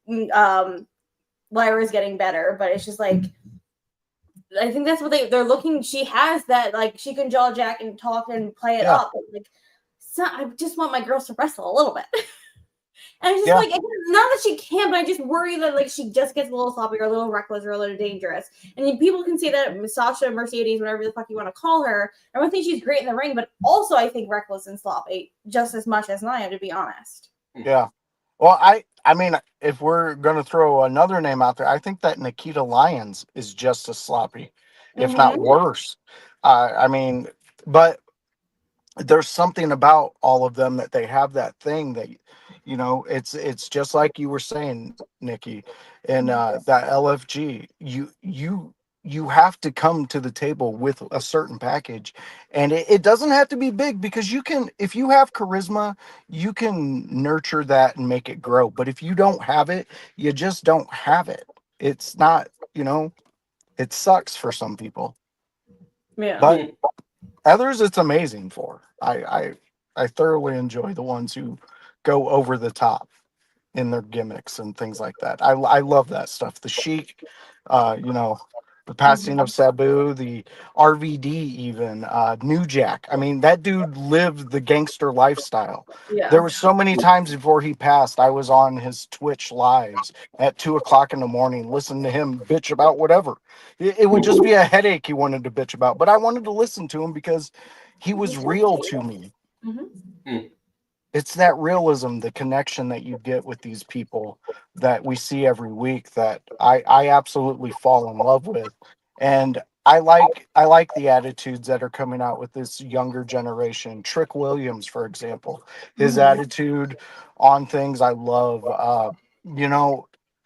Lyra's getting better, but it's just like, I think that's what they're looking. She has that, like, she can jaw jack and talk and play it up. Like, so I just want my girls to wrestle a little bit. And I'm just like, not that she can, but I just worry that like she just gets a little sloppy or a little reckless or a little dangerous. And people can see that Sasha, Mercedes, whatever the fuck you want to call her, everyone thinks she's great in the ring, but also I think reckless and sloppy just as much as Nia, to be honest. Yeah. Well, I mean, if we're going to throw another name out there, I think that Nikita Lyons is just as sloppy, if not worse. I mean, but there's something about all of them that they have that thing that, it's just like you were saying, Nikki, and that LFG, you have to come to the table with a certain package, and it doesn't have to be big, because if you have charisma, you can nurture that and make it grow. But if you don't have it, you just don't have it. It's not, it sucks for some people. Yeah. But others, it's amazing for. I thoroughly enjoy the ones who go over the top in their gimmicks and things like that. I love that stuff. The Sheik, the passing of Sabu, the RVD, even New Jack. I mean, that dude lived the gangster lifestyle. Yeah. There were so many times before he passed, I was on his Twitch lives at 2:00 in the morning, listening to him bitch about whatever. It would just be a headache he wanted to bitch about, but I wanted to listen to him because he was real to me. It's that realism, the connection that you get with these people that we see every week that I absolutely fall in love with. And I like the attitudes that are coming out with this younger generation. Trick Williams, for example, his attitude on things I love.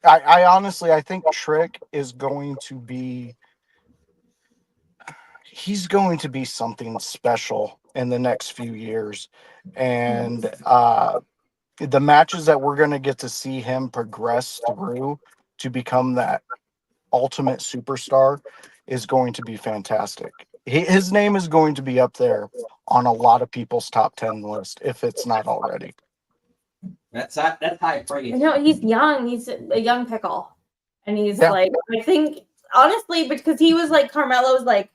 I honestly, I think Trick is going to be, he's going to be something special in the next few years. And the matches that we're going to get to see him progress through to become that ultimate superstar is going to be fantastic. His name is going to be up there on a lot of people's top 10 list, if it's not already. That's high praise. No, he's young. He's a young pickle. And he's like, I think, honestly, because he was like, Carmelo's like,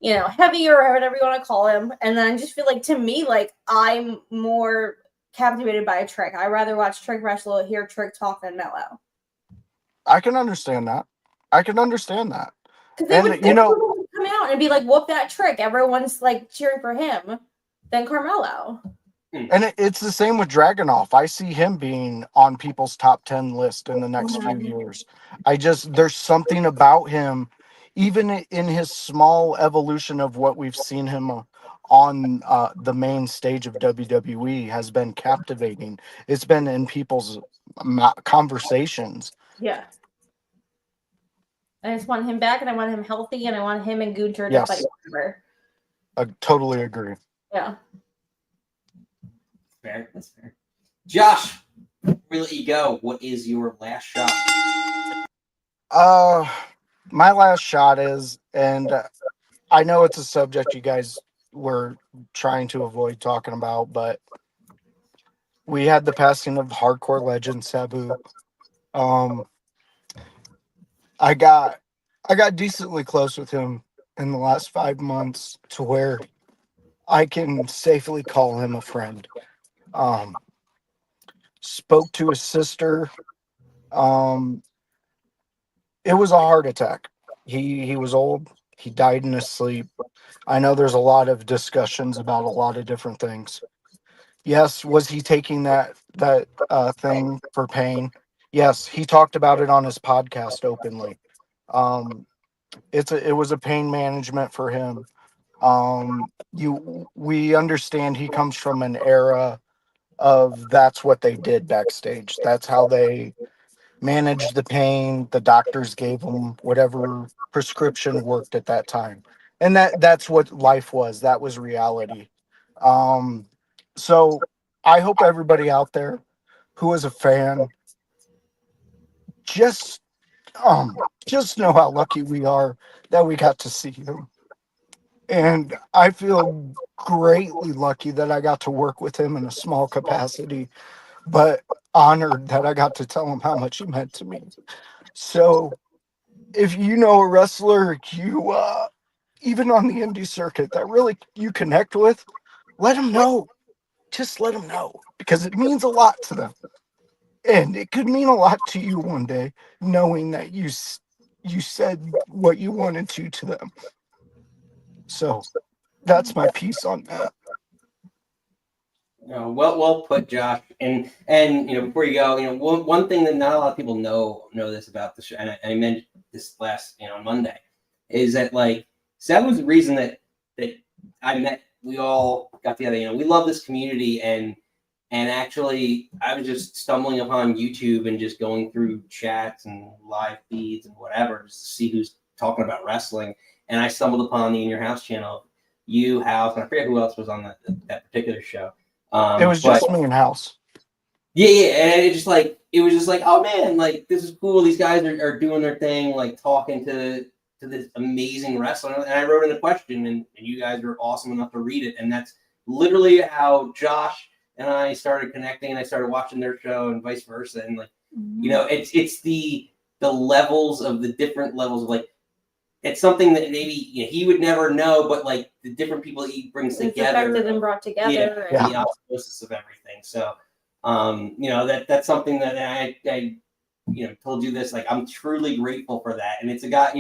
heavier or whatever you want to call him. And then I just feel like, to me, like, I'm more captivated by a Trick. I'd rather watch Trick wrestle or hear Trick talk than Mello. I can understand that. Because they would come out and be like, whoop that Trick. Everyone's like cheering for him. than Carmelo. And it's the same with Dragunov. I see him being on people's top 10 list in the next few years. There's something about him, even in his small evolution of what we've seen him on the main stage of WWE, has been captivating. It's been in people's conversations. Yeah. I just want him back, and I want him healthy, and I want him and Gunther to Yes. fight forever. I totally agree. Yeah. Fair. That's fair. Josh, before we let you go, what is your last shot? My last shot is, and I know it's a subject you guys were trying to avoid talking about, but we had the passing of hardcore legend Sabu. I got decently close with him in the last 5 months to where I can safely call him a friend. Spoke to his sister. It was a heart attack. He was old. He died in his sleep. I know there's a lot of discussions about a lot of different things. Yes, was he taking that thing for pain? Yes, he talked about it on his podcast openly. It was a pain management for him. We understand he comes from an era of that's what they did backstage. That's how they managed the pain. The doctors gave him whatever prescription worked at that time. And that's what life was. That was reality. So I hope everybody out there who is a fan just know how lucky we are that we got to see him. And I feel greatly lucky that I got to work with him in a small capacity, but honored that I got to tell him how much he meant to me. So if you know a wrestler you even on the indie circuit that really you connect with, let them know. Just let them know, because it means a lot to them. And it could mean a lot to you one day, knowing that you said what you wanted to them. So that's my piece on that. Well put, Josh. And before you go, one thing that not a lot of people know this about the show, and I mentioned this last Monday, is that like that was the reason that I met. We all got together. We love this community, and actually, I was just stumbling upon YouTube and just going through chats and live feeds and whatever just to see who's talking about wrestling. And I stumbled upon the In Your House channel, you, House, and I forget who else was on that particular show. It was just me and House. Yeah, and it was just like, oh man, like this is cool. These guys are doing their thing, like talking to this amazing wrestler. And I wrote in a question, and you guys were awesome enough to read it. And that's literally how Josh and I started connecting, and I started watching their show, and vice versa. And like, it's the levels of the different levels of like. It's something that maybe he would never know, but like the different people he brings together, affected and brought together, and the osmosis of everything. So, that's something that I told you this. Like, I'm truly grateful for that, and it's a guy.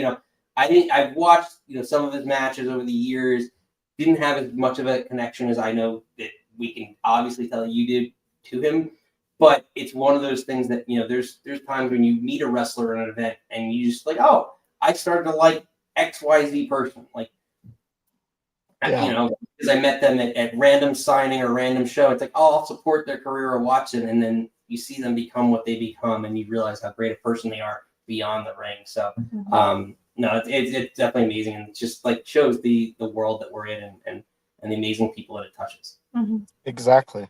I've watched some of his matches over the years. Didn't have as much of a connection as I know that we can obviously tell you did to him, but it's one of those things that there's times when you meet a wrestler at an event and you just like, oh, I started to like XYZ person, like, because I met them at random signing or random show. It's like, oh, I'll support their career or watch it. And then you see them become what they become, and you realize how great a person they are beyond the ring. So, it's definitely amazing. And it just like shows the world that we're in and the amazing people that it touches. Exactly.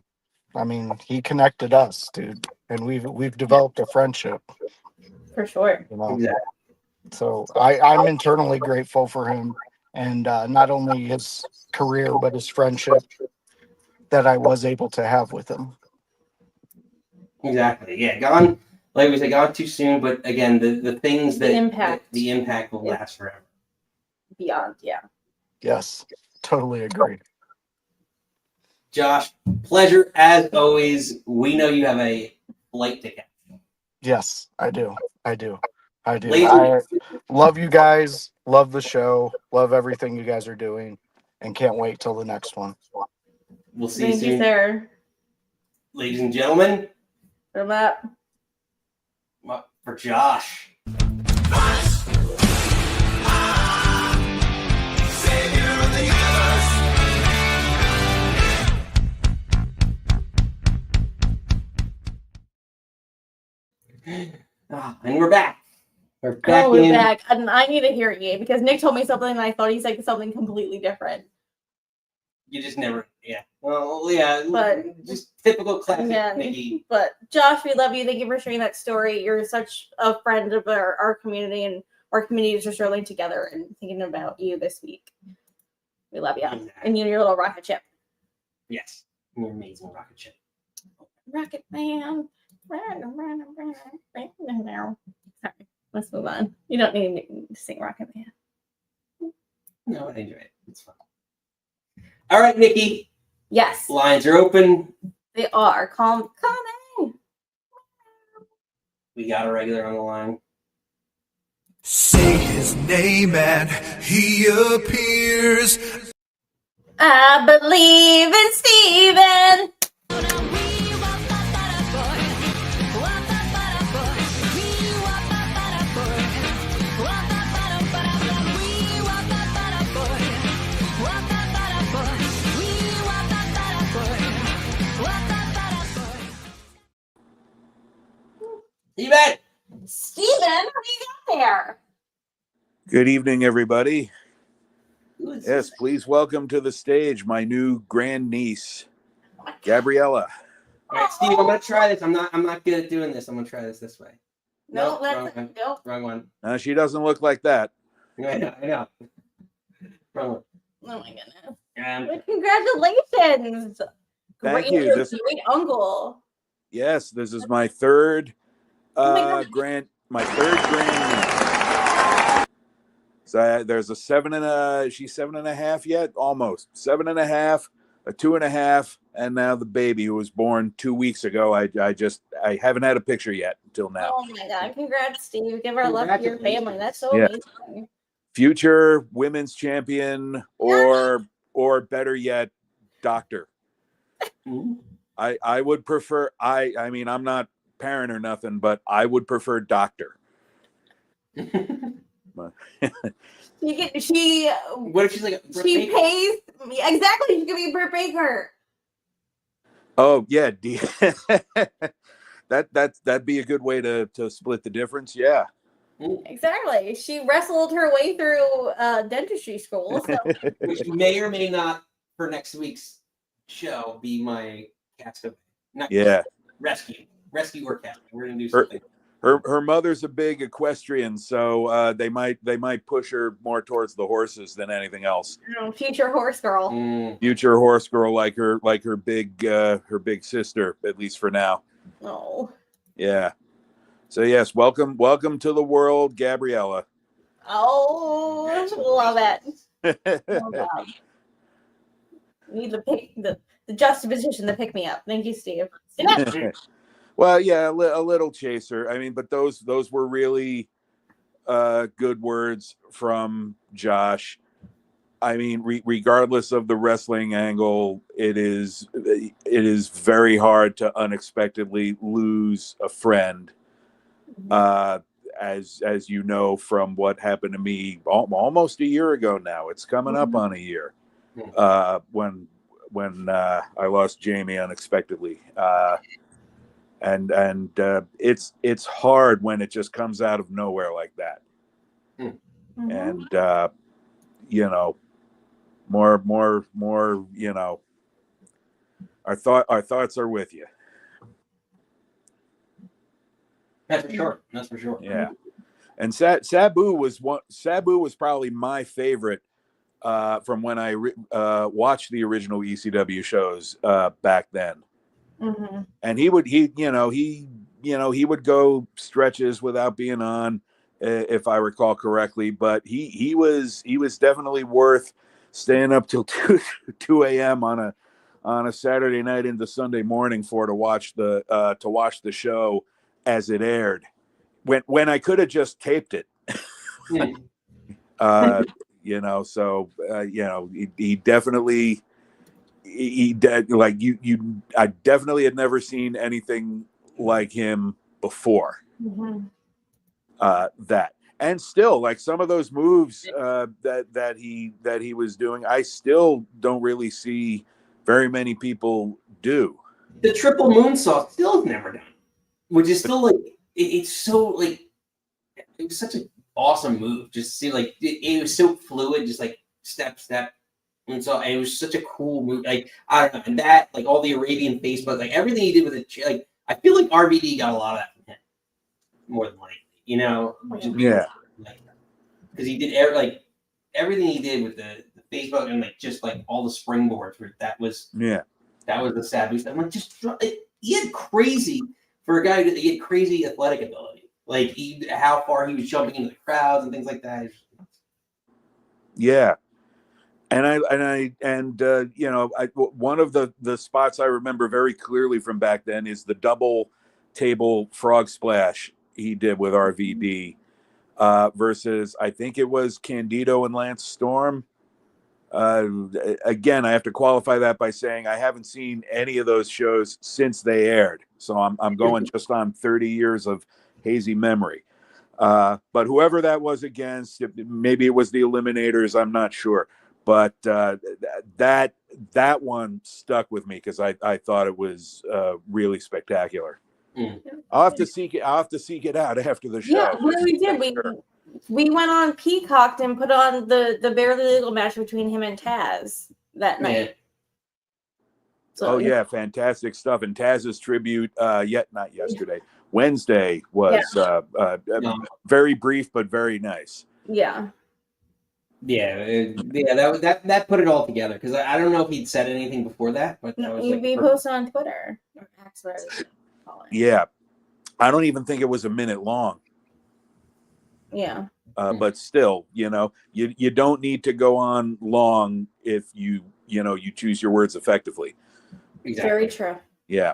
I mean, he connected us, dude, and we've developed a friendship. For sure. Exactly. So I'm internally grateful for him, and not only his career, but his friendship that I was able to have with him. Exactly. Yeah. Gone, like we said, gone too soon. But again, the things The impact. the impact will last forever. Beyond, yeah. Yes, totally agree. Josh, pleasure as always. We know you have a flight to catch. Yes, I do. I Later. love you guys. Love the show. Love everything you guys are doing, and can't wait till the next one. We'll see you Thank you, soon. sir. Ladies and gentlemen, From up. for Josh. And we're back. We're back We're in. back. And I need to hear it because Nick told me something and I thought he said something completely different. You just never, yeah. Well, yeah, But just typical classic yeah, Nikki. but Josh, we love you. Thank you for sharing that story. You're such a friend of our community, and our community is just rolling together and thinking about you this week. We love you. Exactly. And you and your little rocket ship. Yes, you're amazing rocket ship. Rocket Man. Sorry, let's move on. You don't need to sing Rocket Man. No, I enjoy it. It's fun. All right, Nikki. Yes, Lines are open. they are. Calm in. We got a regular on the line. Say his name and he appears. I believe in Steven. You bet. Steven, how do you get there? Good evening, everybody. Who's Yes, please welcome to the stage my new grandniece, Gabriella. All right, Steve, I'm gonna try this. I'm not good at doing this. I'm gonna try this way. No, wrong let's one. go. Wrong one. She doesn't look like that. I know. Wrong one. Oh my goodness. Um, Congratulations. Thank you. Great uncle. Yes, this is my third my grandniece. So there's she's 7.5 yet, almost 7.5, a 2.5, and now the baby who was born 2 weeks ago. I haven't had a picture yet until now. Oh my God. Congrats, Steve. Give our love to your family. That's so Yeah. amazing. Future women's champion, or better yet, doctor. I would prefer. I mean, I'm not parent or nothing, but I would prefer doctor. what if she's like she pays exactly? She could be Britt Baker. Oh yeah, that'd be a good way to split the difference. Yeah. Exactly. She wrestled her way through dentistry school. So. Which may or may not for next week's show be my castaway. Yeah. Rescue or casting. We're gonna do something. Her mother's a big equestrian, so they might push her more towards the horses than anything else. Future horse girl. Future horse girl, like her big sister, at least for now. Oh. Yeah. So yes, welcome to the world, Gabriella. Oh, love it. Love that. Need the juxtaposition to pick me up. Thank you, Steve. Well, yeah, a little chaser. I mean, but those were really good words from Josh. I mean, regardless of the wrestling angle, it is very hard to unexpectedly lose a friend. As you know from what happened to me almost a year ago now. It's coming up on a year. When I lost Jamie unexpectedly. And it's hard when it just comes out of nowhere like that. And more, our thoughts are with you. That's for sure. Yeah. And Sabu was probably my favorite from when I watched the original ECW shows back then. Mm-hmm. And he would go stretches without being on, if I recall correctly. But he was definitely worth staying up till 2 a.m. on a Saturday night into Sunday morning to watch the show as it aired, when I could have just taped it. He definitely he did like you. I definitely had never seen anything like him before. Mm-hmm. That. And still, like some of those moves that he was doing, I still don't really see very many people do. The triple moonsault still is never done, which is still like it's so like it was such an awesome move. Just see like it was so fluid, just like step. And so it was such a cool move. Like I don't know, and that like all the Arabian Facebook, like everything he did with it, like I feel like RVD got a lot of that from him, more than likely. You know, Yeah. Because he did everything he did with the Facebook and like just like all the springboards. Where that was the sad boost. I'm like, he had crazy for a guy. He had crazy athletic ability. Like how far he was jumping into the crowds and things like that. Yeah. And you know, one of the spots I remember very clearly from back then is the double table frog splash he did with RVD versus I think it was Candido and Lance Storm. Again, I have to qualify that by saying I haven't seen any of those shows since they aired, so I'm going just on 30 years of hazy memory. But whoever that was against, maybe it was the Eliminators, I'm not sure. But that one stuck with me because I thought it was really spectacular. I'll have to seek it out after the show. Yeah, well, we did. We went on Peacock and put on the barely legal match between him and Taz that night. So, yeah, fantastic stuff. And Taz's tribute, not yesterday, Wednesday was very brief but very nice. Yeah. That put it all together because I don't know if he'd said anything before that, but that was he posted on Twitter. Yeah, I don't even think it was a minute long. Yeah, but still, you know, you don't need to go on long if you choose your words effectively. Exactly. Very true. Yeah.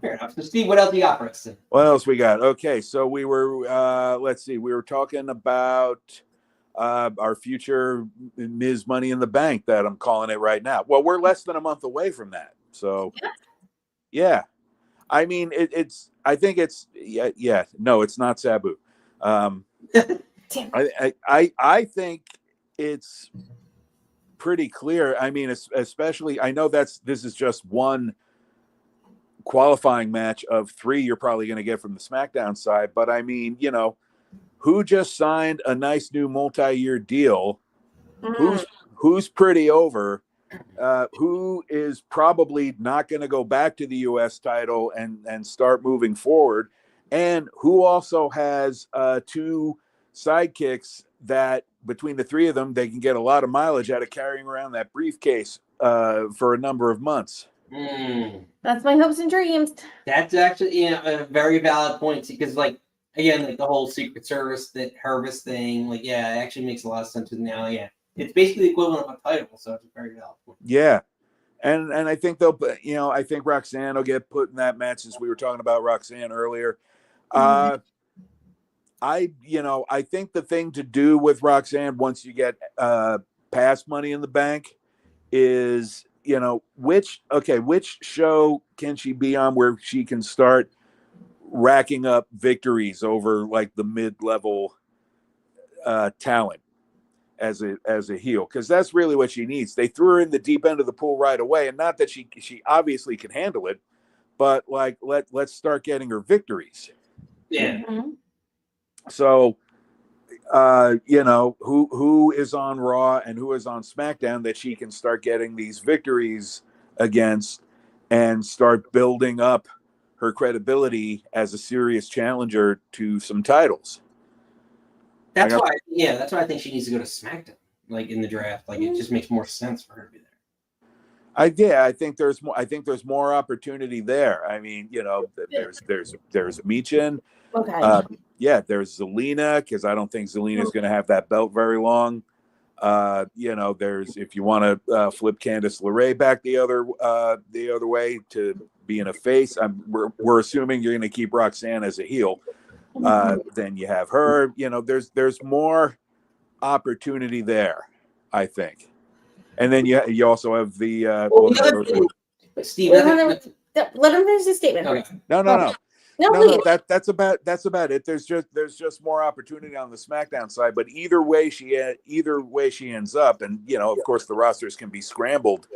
Fair enough. So, Steve, what else you got for us? What else we got? Okay, so we were let's see, we were talking about our future Ms. Money in the Bank that I'm calling it right now. Well, we're less than a month away from that. So yeah. I mean I think it's no, it's not Sabu. I think it's pretty clear. I mean, especially I know this is just one qualifying match of 3 you're probably going to get from the SmackDown side, but I mean, you know, who just signed a nice new multi-year deal, who's pretty over, who is probably not going to go back to the US title and start moving forward, and who also has 2 sidekicks that between the 3 of them they can get a lot of mileage out of carrying around that briefcase for a number of months. That's my hopes and dreams. That's actually a very valid point because, like, again, like the whole Secret Service that Hervis thing, like, yeah, it actually makes a lot of sense now. Yeah, it's basically the equivalent of a title, so it's a very valid point. Yeah, and I think I think Roxanne will get put in that match since we were talking about Roxanne earlier. I think the thing to do with Roxanne once you get past Money in the Bank is, you know, which show can she be on where she can start racking up victories over like the mid-level talent as a heel, because that's really what she needs. They threw her in the deep end of the pool right away, and not that she obviously can handle it, but like let's start getting her victories. Yeah. So who is on Raw and who is on SmackDown that she can start getting these victories against and start building up her credibility as a serious challenger to some titles. That's why I think she needs to go to SmackDown, like in the draft. Like it just makes more sense for her to be there. I think there's more opportunity there. I mean, you know, there's Michin. Okay. There's Zelina, because I don't think Zelina's going to have that belt very long. There's, if you want to flip Candice LeRae back the other way to being a face, we're assuming you're going to keep Roxanne as a heel. Then you have her. You know, there's more opportunity there, I think. And then you also have the Steve. Let him finish his statement. Okay. No, that's about it. There's just more opportunity on the SmackDown side, but either way she ends up, and of course the rosters can be scrambled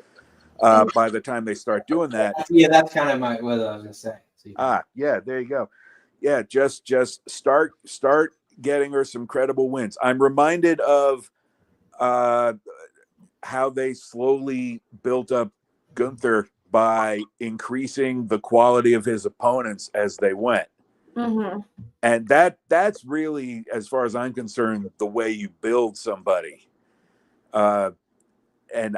by the time they start doing that. Yeah, that's kind of what I was gonna say. Yeah, there you go. Yeah, just start getting her some credible wins. I'm reminded of how they slowly built up Gunther by increasing the quality of his opponents as they went. Mm-hmm. And that's really, as far as I'm concerned, the way you build somebody. And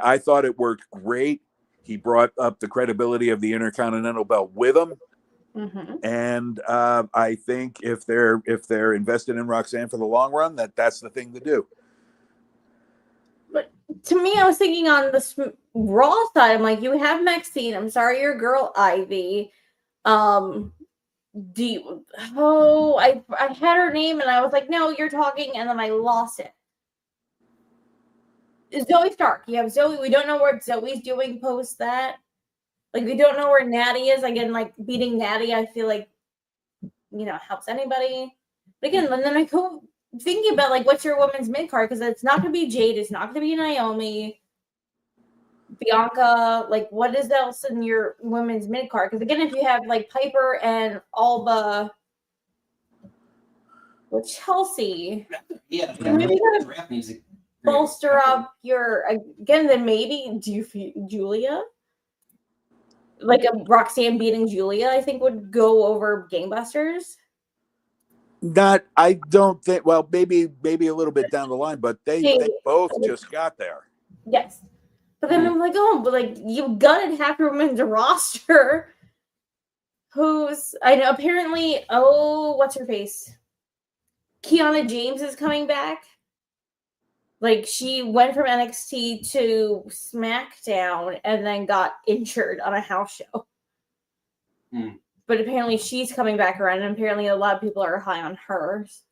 I thought it worked great. He brought up the credibility of the Intercontinental belt with him. Mm-hmm. And I think if they're invested in Roxanne for the long run, that's the thing to do. But to me, I was thinking on the Raw side, I'm like, you have Maxine. I'm sorry, your girl Ivy. I had her name and I was like, no, you're talking, and then I lost it. Zoe Stark. You have Zoe. We don't know what Zoe's doing post that. Like, we don't know where Natty is. Again, like, beating Natty, I feel like, helps anybody. But again, and then I go thinking about, like, what's your women's mid-card? Because it's not going to be Jade. It's not going to be Naomi. Bianca. Like, what is else in your women's mid-card? Because, again, if you have, like, Piper and Alba with Chelsea. Yeah. Maybe you rap music. bolster up your, again, then maybe Julia? Like a Roxanne beating Julia, I think would go over gangbusters. I don't think. Well, maybe a little bit down the line, but they both just got there. Yes, but then I'm like, but like you gutted half your women's roster. I know apparently. Oh, what's her face? Kiana James is coming back. Like, she went from NXT to SmackDown and then got injured on a house show. But apparently she's coming back around, and apparently a lot of people are high on hers.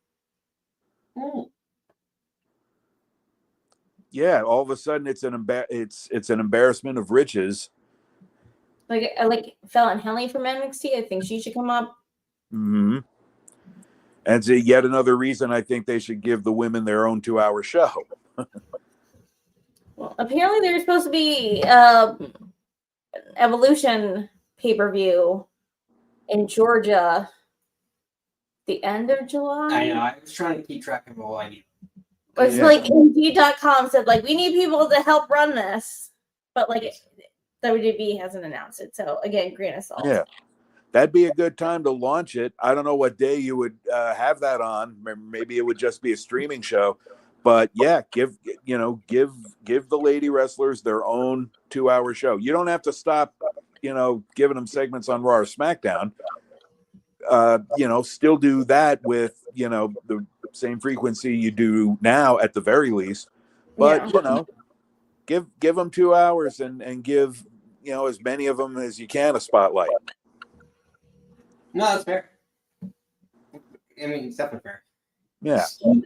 Yeah, all of a sudden it's an embarrassment of riches. Like Fallon Henley from NXT, I think she should come up. Mm-hmm. And it's yet another reason I think they should give the women their own 2-hour show. Well, apparently there's supposed to be Evolution pay-per-view in Georgia the end of July. I know. I was trying to keep track of all I need. It's like Indeed.com said, like, we need people to help run this. But, like, WWE hasn't announced it. So, again, grain of salt. Yeah. That'd be a good time to launch it. I don't know what day you would have that on. Maybe it would just be a streaming show. But yeah, give the lady wrestlers their own 2-hour show. You don't have to stop, giving them segments on Raw or SmackDown. Still do that with, the same frequency you do now at the very least. But, give them 2 hours and give, as many of them as you can a spotlight. No, that's fair. I mean, it's definitely fair. Yeah. So,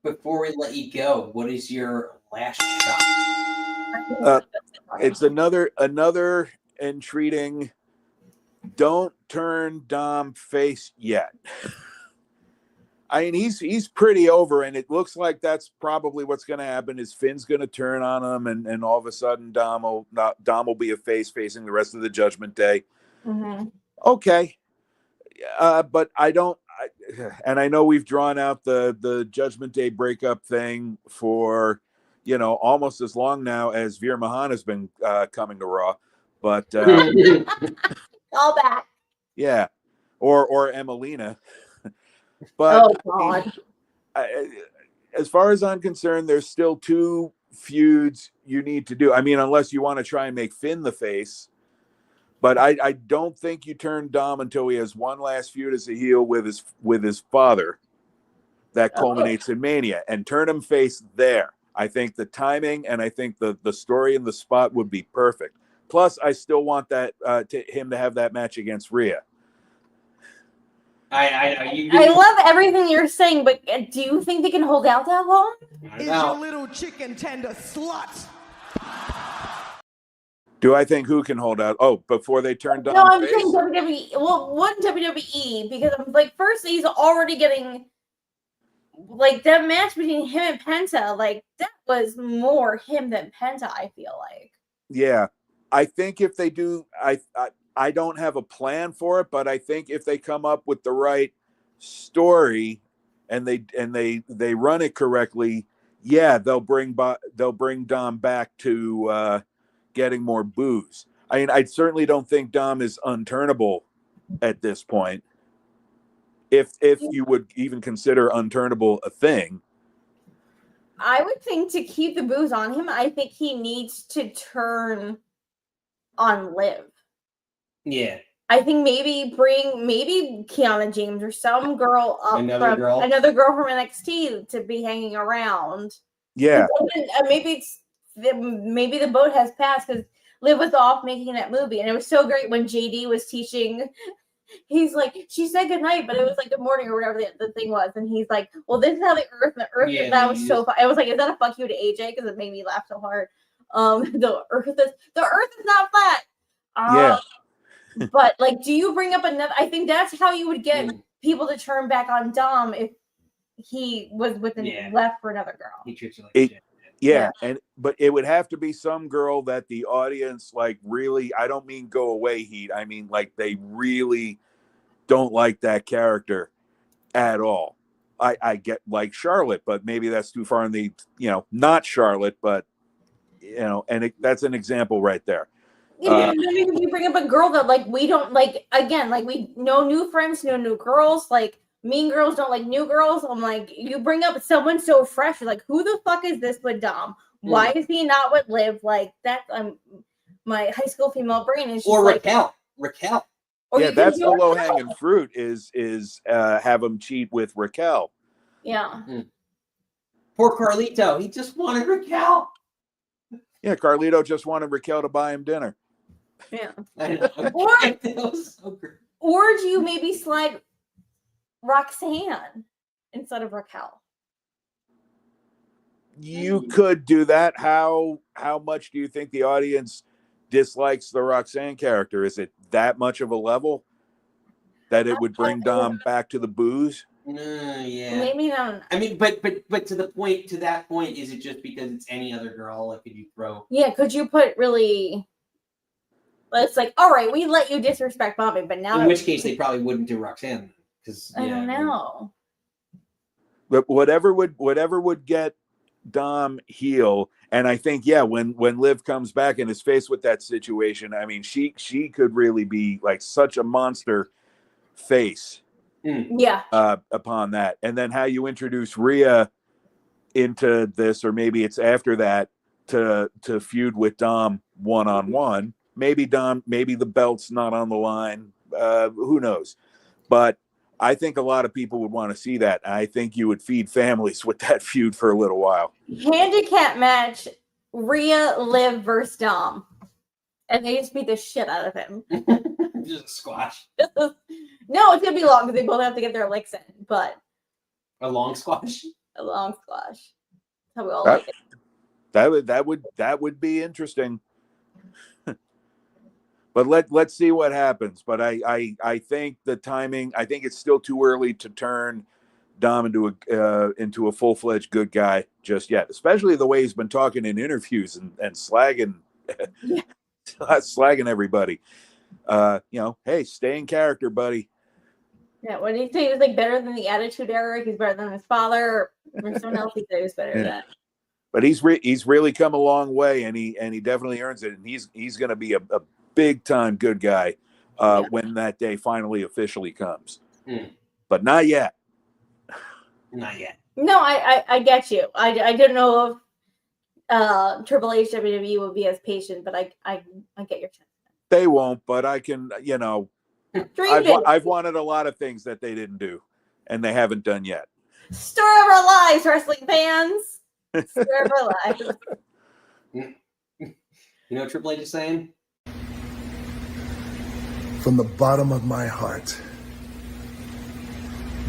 before we let you go, what is your last shot? It's another entreating. Don't turn Dom face yet. I mean, he's pretty over, and it looks like that's probably what's going to happen. Is Finn's going to turn on him, and all of a sudden Dom will be a face facing the rest of the Judgment Day. Mm-hmm. Okay. But I don't, and I know we've drawn out the Judgment Day breakup thing for, almost as long now as Veer Mahan has been coming to Raw, but all back. Yeah, or Emelina. But God. As far as I'm concerned, there's still 2 feuds you need to do. I mean, unless you want to try and make Finn the face. But I don't think you turn Dom until he has one last feud as a heel with his father that culminates in Mania, and turn him face there. I think the timing and I think the story and the spot would be perfect. Plus, I still want him to have that match against Rhea. I love everything you're saying, but do you think they can hold out that long? Is your little chicken tender slut Do I think who can hold out? Oh, before they turn Dom No, I'm face? saying WWE. Well, one WWE because I'm like, first he's already getting like that match between him and Penta. Like that was more him than Penta. I feel like. Yeah, I think if they do, I don't have a plan for it, but I think if they come up with the right story and they run it correctly, yeah, they'll bring Dom back to getting more boos. I mean, I certainly don't think Dom is unturnable at this point. If you would even consider unturnable a thing. I would think to keep the boos on him, I think he needs to turn on Liv. Yeah. I think maybe Kiana James or some girl up Another girl from NXT to be hanging around. Yeah. Maybe the boat has passed because Liv was off making that movie, and it was so great when JD was teaching. He's like, she said goodnight, but it was like good morning or whatever the thing was, and he's like, well, this is how the earth. Yeah, that was so fun. I was like, is that a fuck you to AJ? Because it made me laugh so hard. The earth is not flat. Yeah. But like, do you bring up another? I think that's how you would get people to turn back on Dom if he was left for another girl. He treats you like shit. Yeah, but it would have to be some girl that the audience like really. I don't mean go away heat. I mean like they really don't like that character at all. I get like Charlotte, but maybe that's too far in the not Charlotte, but that's an example right there. If you bring up a girl that like we don't like, again, like we no new friends, no new girls, like mean girls don't like new girls. I'm like, you bring up someone so fresh, you're like, who the fuck is this with Dom? Why is he not with Liv? Like that, my high school female brain is just or like, Raquel. Or yeah, that's the low hanging fruit is have him cheat with Raquel. Yeah. Poor Carlito, he just wanted Raquel. Yeah, Carlito just wanted Raquel to buy him dinner. Yeah. I know. Or, so great. Or do you maybe slide Roxanne instead of Raquel? You could do that. How much do you think the audience dislikes the Roxanne character? Is it that much of a level that it would bring Dom back to the booze? Yeah. Maybe not. I mean, but to that point, is it just because it's any other girl? Like, could you throw? Yeah, could you put really? It's like, all right, we let you disrespect Bobby, but now in which case they probably wouldn't do Roxanne because I don't know. But whatever would get Dom heel, and I think when Liv comes back and is faced with that situation, I mean she could really be like such a monster face. Yeah. Upon that, and then how you introduce Rhea into this, or maybe it's after that to feud with Dom one-on-one. Maybe the belt's not on the line. Who knows? But I think a lot of people would want to see that. I think you would feed families with that feud for a little while. Handicap match: Rhea, Liv versus Dom, and they just beat the shit out of him. Just a squash. No, it's gonna be long because they both have to get their licks in. But a long squash. A long squash. That's how we all like it. That would be interesting. But let's see what happens. But I think the timing. I think it's still too early to turn Dom into a full-fledged good guy just yet. Especially the way he's been talking in interviews and slagging slagging everybody. Hey, stay in character, buddy. Yeah, what did he say? He was like better than the Attitude Era. He's better than his father. Or someone else he said he was better than that. But he's really come a long way, and he definitely earns it. And he's going to be a big time good guy when that day finally officially comes. But not yet. Not yet. No, I get you. I don't know if Triple H WWE will be as patient, but I get your sense. They won't, but I can. I've wanted a lot of things that they didn't do, and they haven't done yet. Story of our lives, wrestling fans. Story of our lives. You know what Triple H is saying? From the bottom of my heart,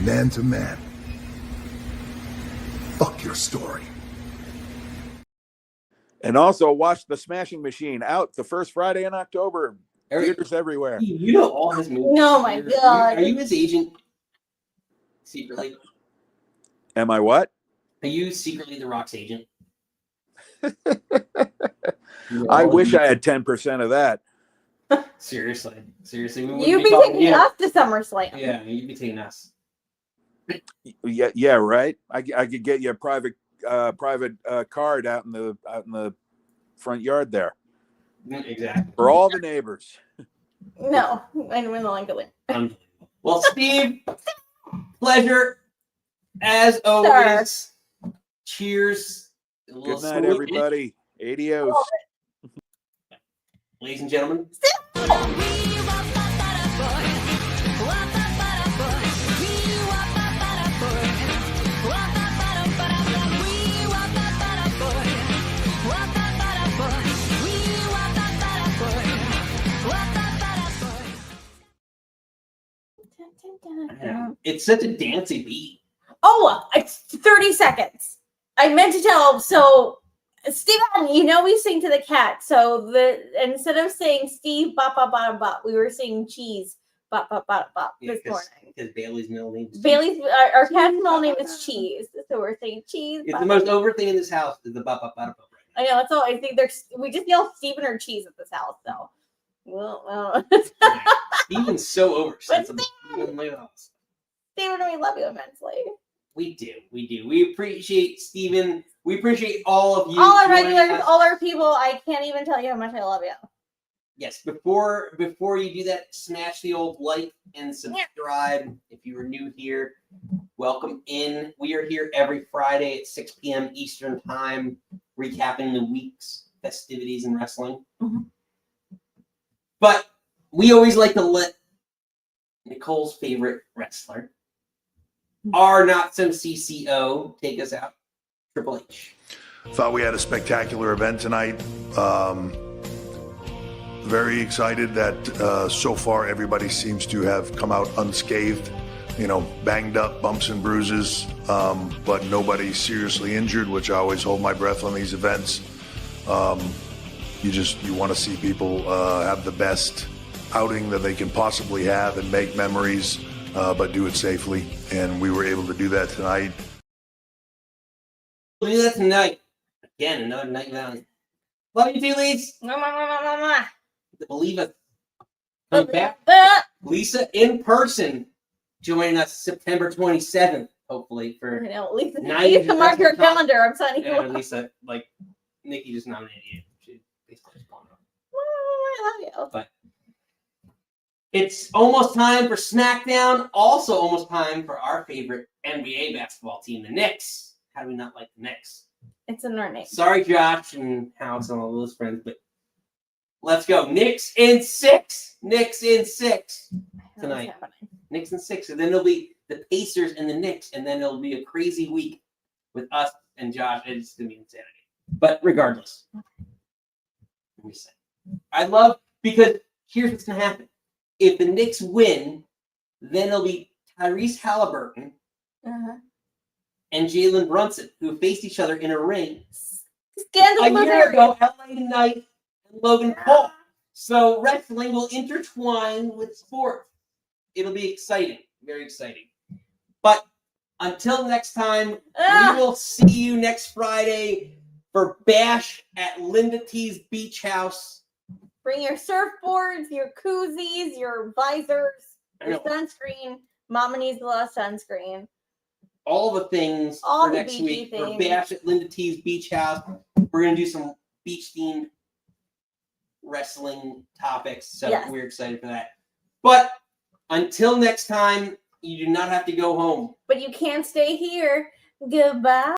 man to man, fuck your story. And also watch The Smashing Machine out the first Friday in October. Theaters everywhere. You know all his movies. Oh my God. Are you his agent secretly? Am I what? Are you secretly The Rock's agent? I wish I had 10% of that. Seriously. You'd be taking us to SummerSlam. Yeah, you'd be taking us. Yeah, right. I could get you a private card out in the front yard there. Exactly. For all the neighbors. No, I'm in the link of it. Well, Steve, pleasure as always. Cheers. Good night, everybody. Adios. Ladies and gentlemen. It's such a dancey beat. Oh, it's 30 seconds. I meant to tell. So, Steven, we sing to the cat. So instead of saying Steve bop bop bop bop, we were saying cheese bop bop bop bop this morning. Because Bailey's middle name is our cat's middle name is Cheese. So we're saying cheese. It's the most over thing in this house is the bop bop bop bop. I know. That's all. I think we just yell Steven or cheese at this house. So, well. Steven's so over. Steven, we love you immensely. We do. We appreciate Steven. We appreciate all of you. All our regulars, all our people. I can't even tell you how much I love you. Yes. Before you do that, smash the old like and subscribe. If you are new here, welcome in. We are here every Friday at 6 p.m. Eastern Time, recapping the week's festivities in wrestling. Mm-hmm. But we always like to let Nicole's favorite wrestler, our not-so-CCO, take us out. Triple H. Thought we had a spectacular event tonight. Very excited that so far everybody seems to have come out unscathed. Banged up, bumps and bruises, but nobody seriously injured, which I always hold my breath on these events. You want to see people have the best outing that they can possibly have and make memories, but do it safely. And we were able to do that tonight. We'll do that tonight. Again, another night valley. Love you too, Lise. Believe it. Come back. Lisa in person joining us September 27th, hopefully, for Lisa, mark your calendar. I'm signing you up. Lisa, Nikki just nominated you. She basically just gone up. I love you. But it's almost time for SmackDown. Also almost time for our favorite NBA basketball team, the Knicks. How do we not like the Knicks? It's in our name. Sorry, Josh and House and all those friends, but let's go. Knicks in 6. Knicks in 6 tonight. Knicks in 6. And then it'll be the Pacers and the Knicks, and then it'll be a crazy week with us and Josh. It's going to be insanity. But regardless, let me say, because here's what's going to happen. If the Knicks win, then it'll be Tyrese Halliburton and Jalen Brunson, who faced each other in a ring a year ago, LA Knight and Logan Paul. So wrestling will intertwine with sports. It'll be exciting, very exciting. But until next time, we will see you next Friday for Bash at Linda T's Beach House. Bring your surfboards, your koozies, your visors, your sunscreen. Mama needs a lot of sunscreen. All the things for next week for Bash at Linda T's Beach House. We're going to do some beach-themed wrestling topics, so we're excited for that. But until next time, you do not have to go home. But you can't stay here. Goodbye.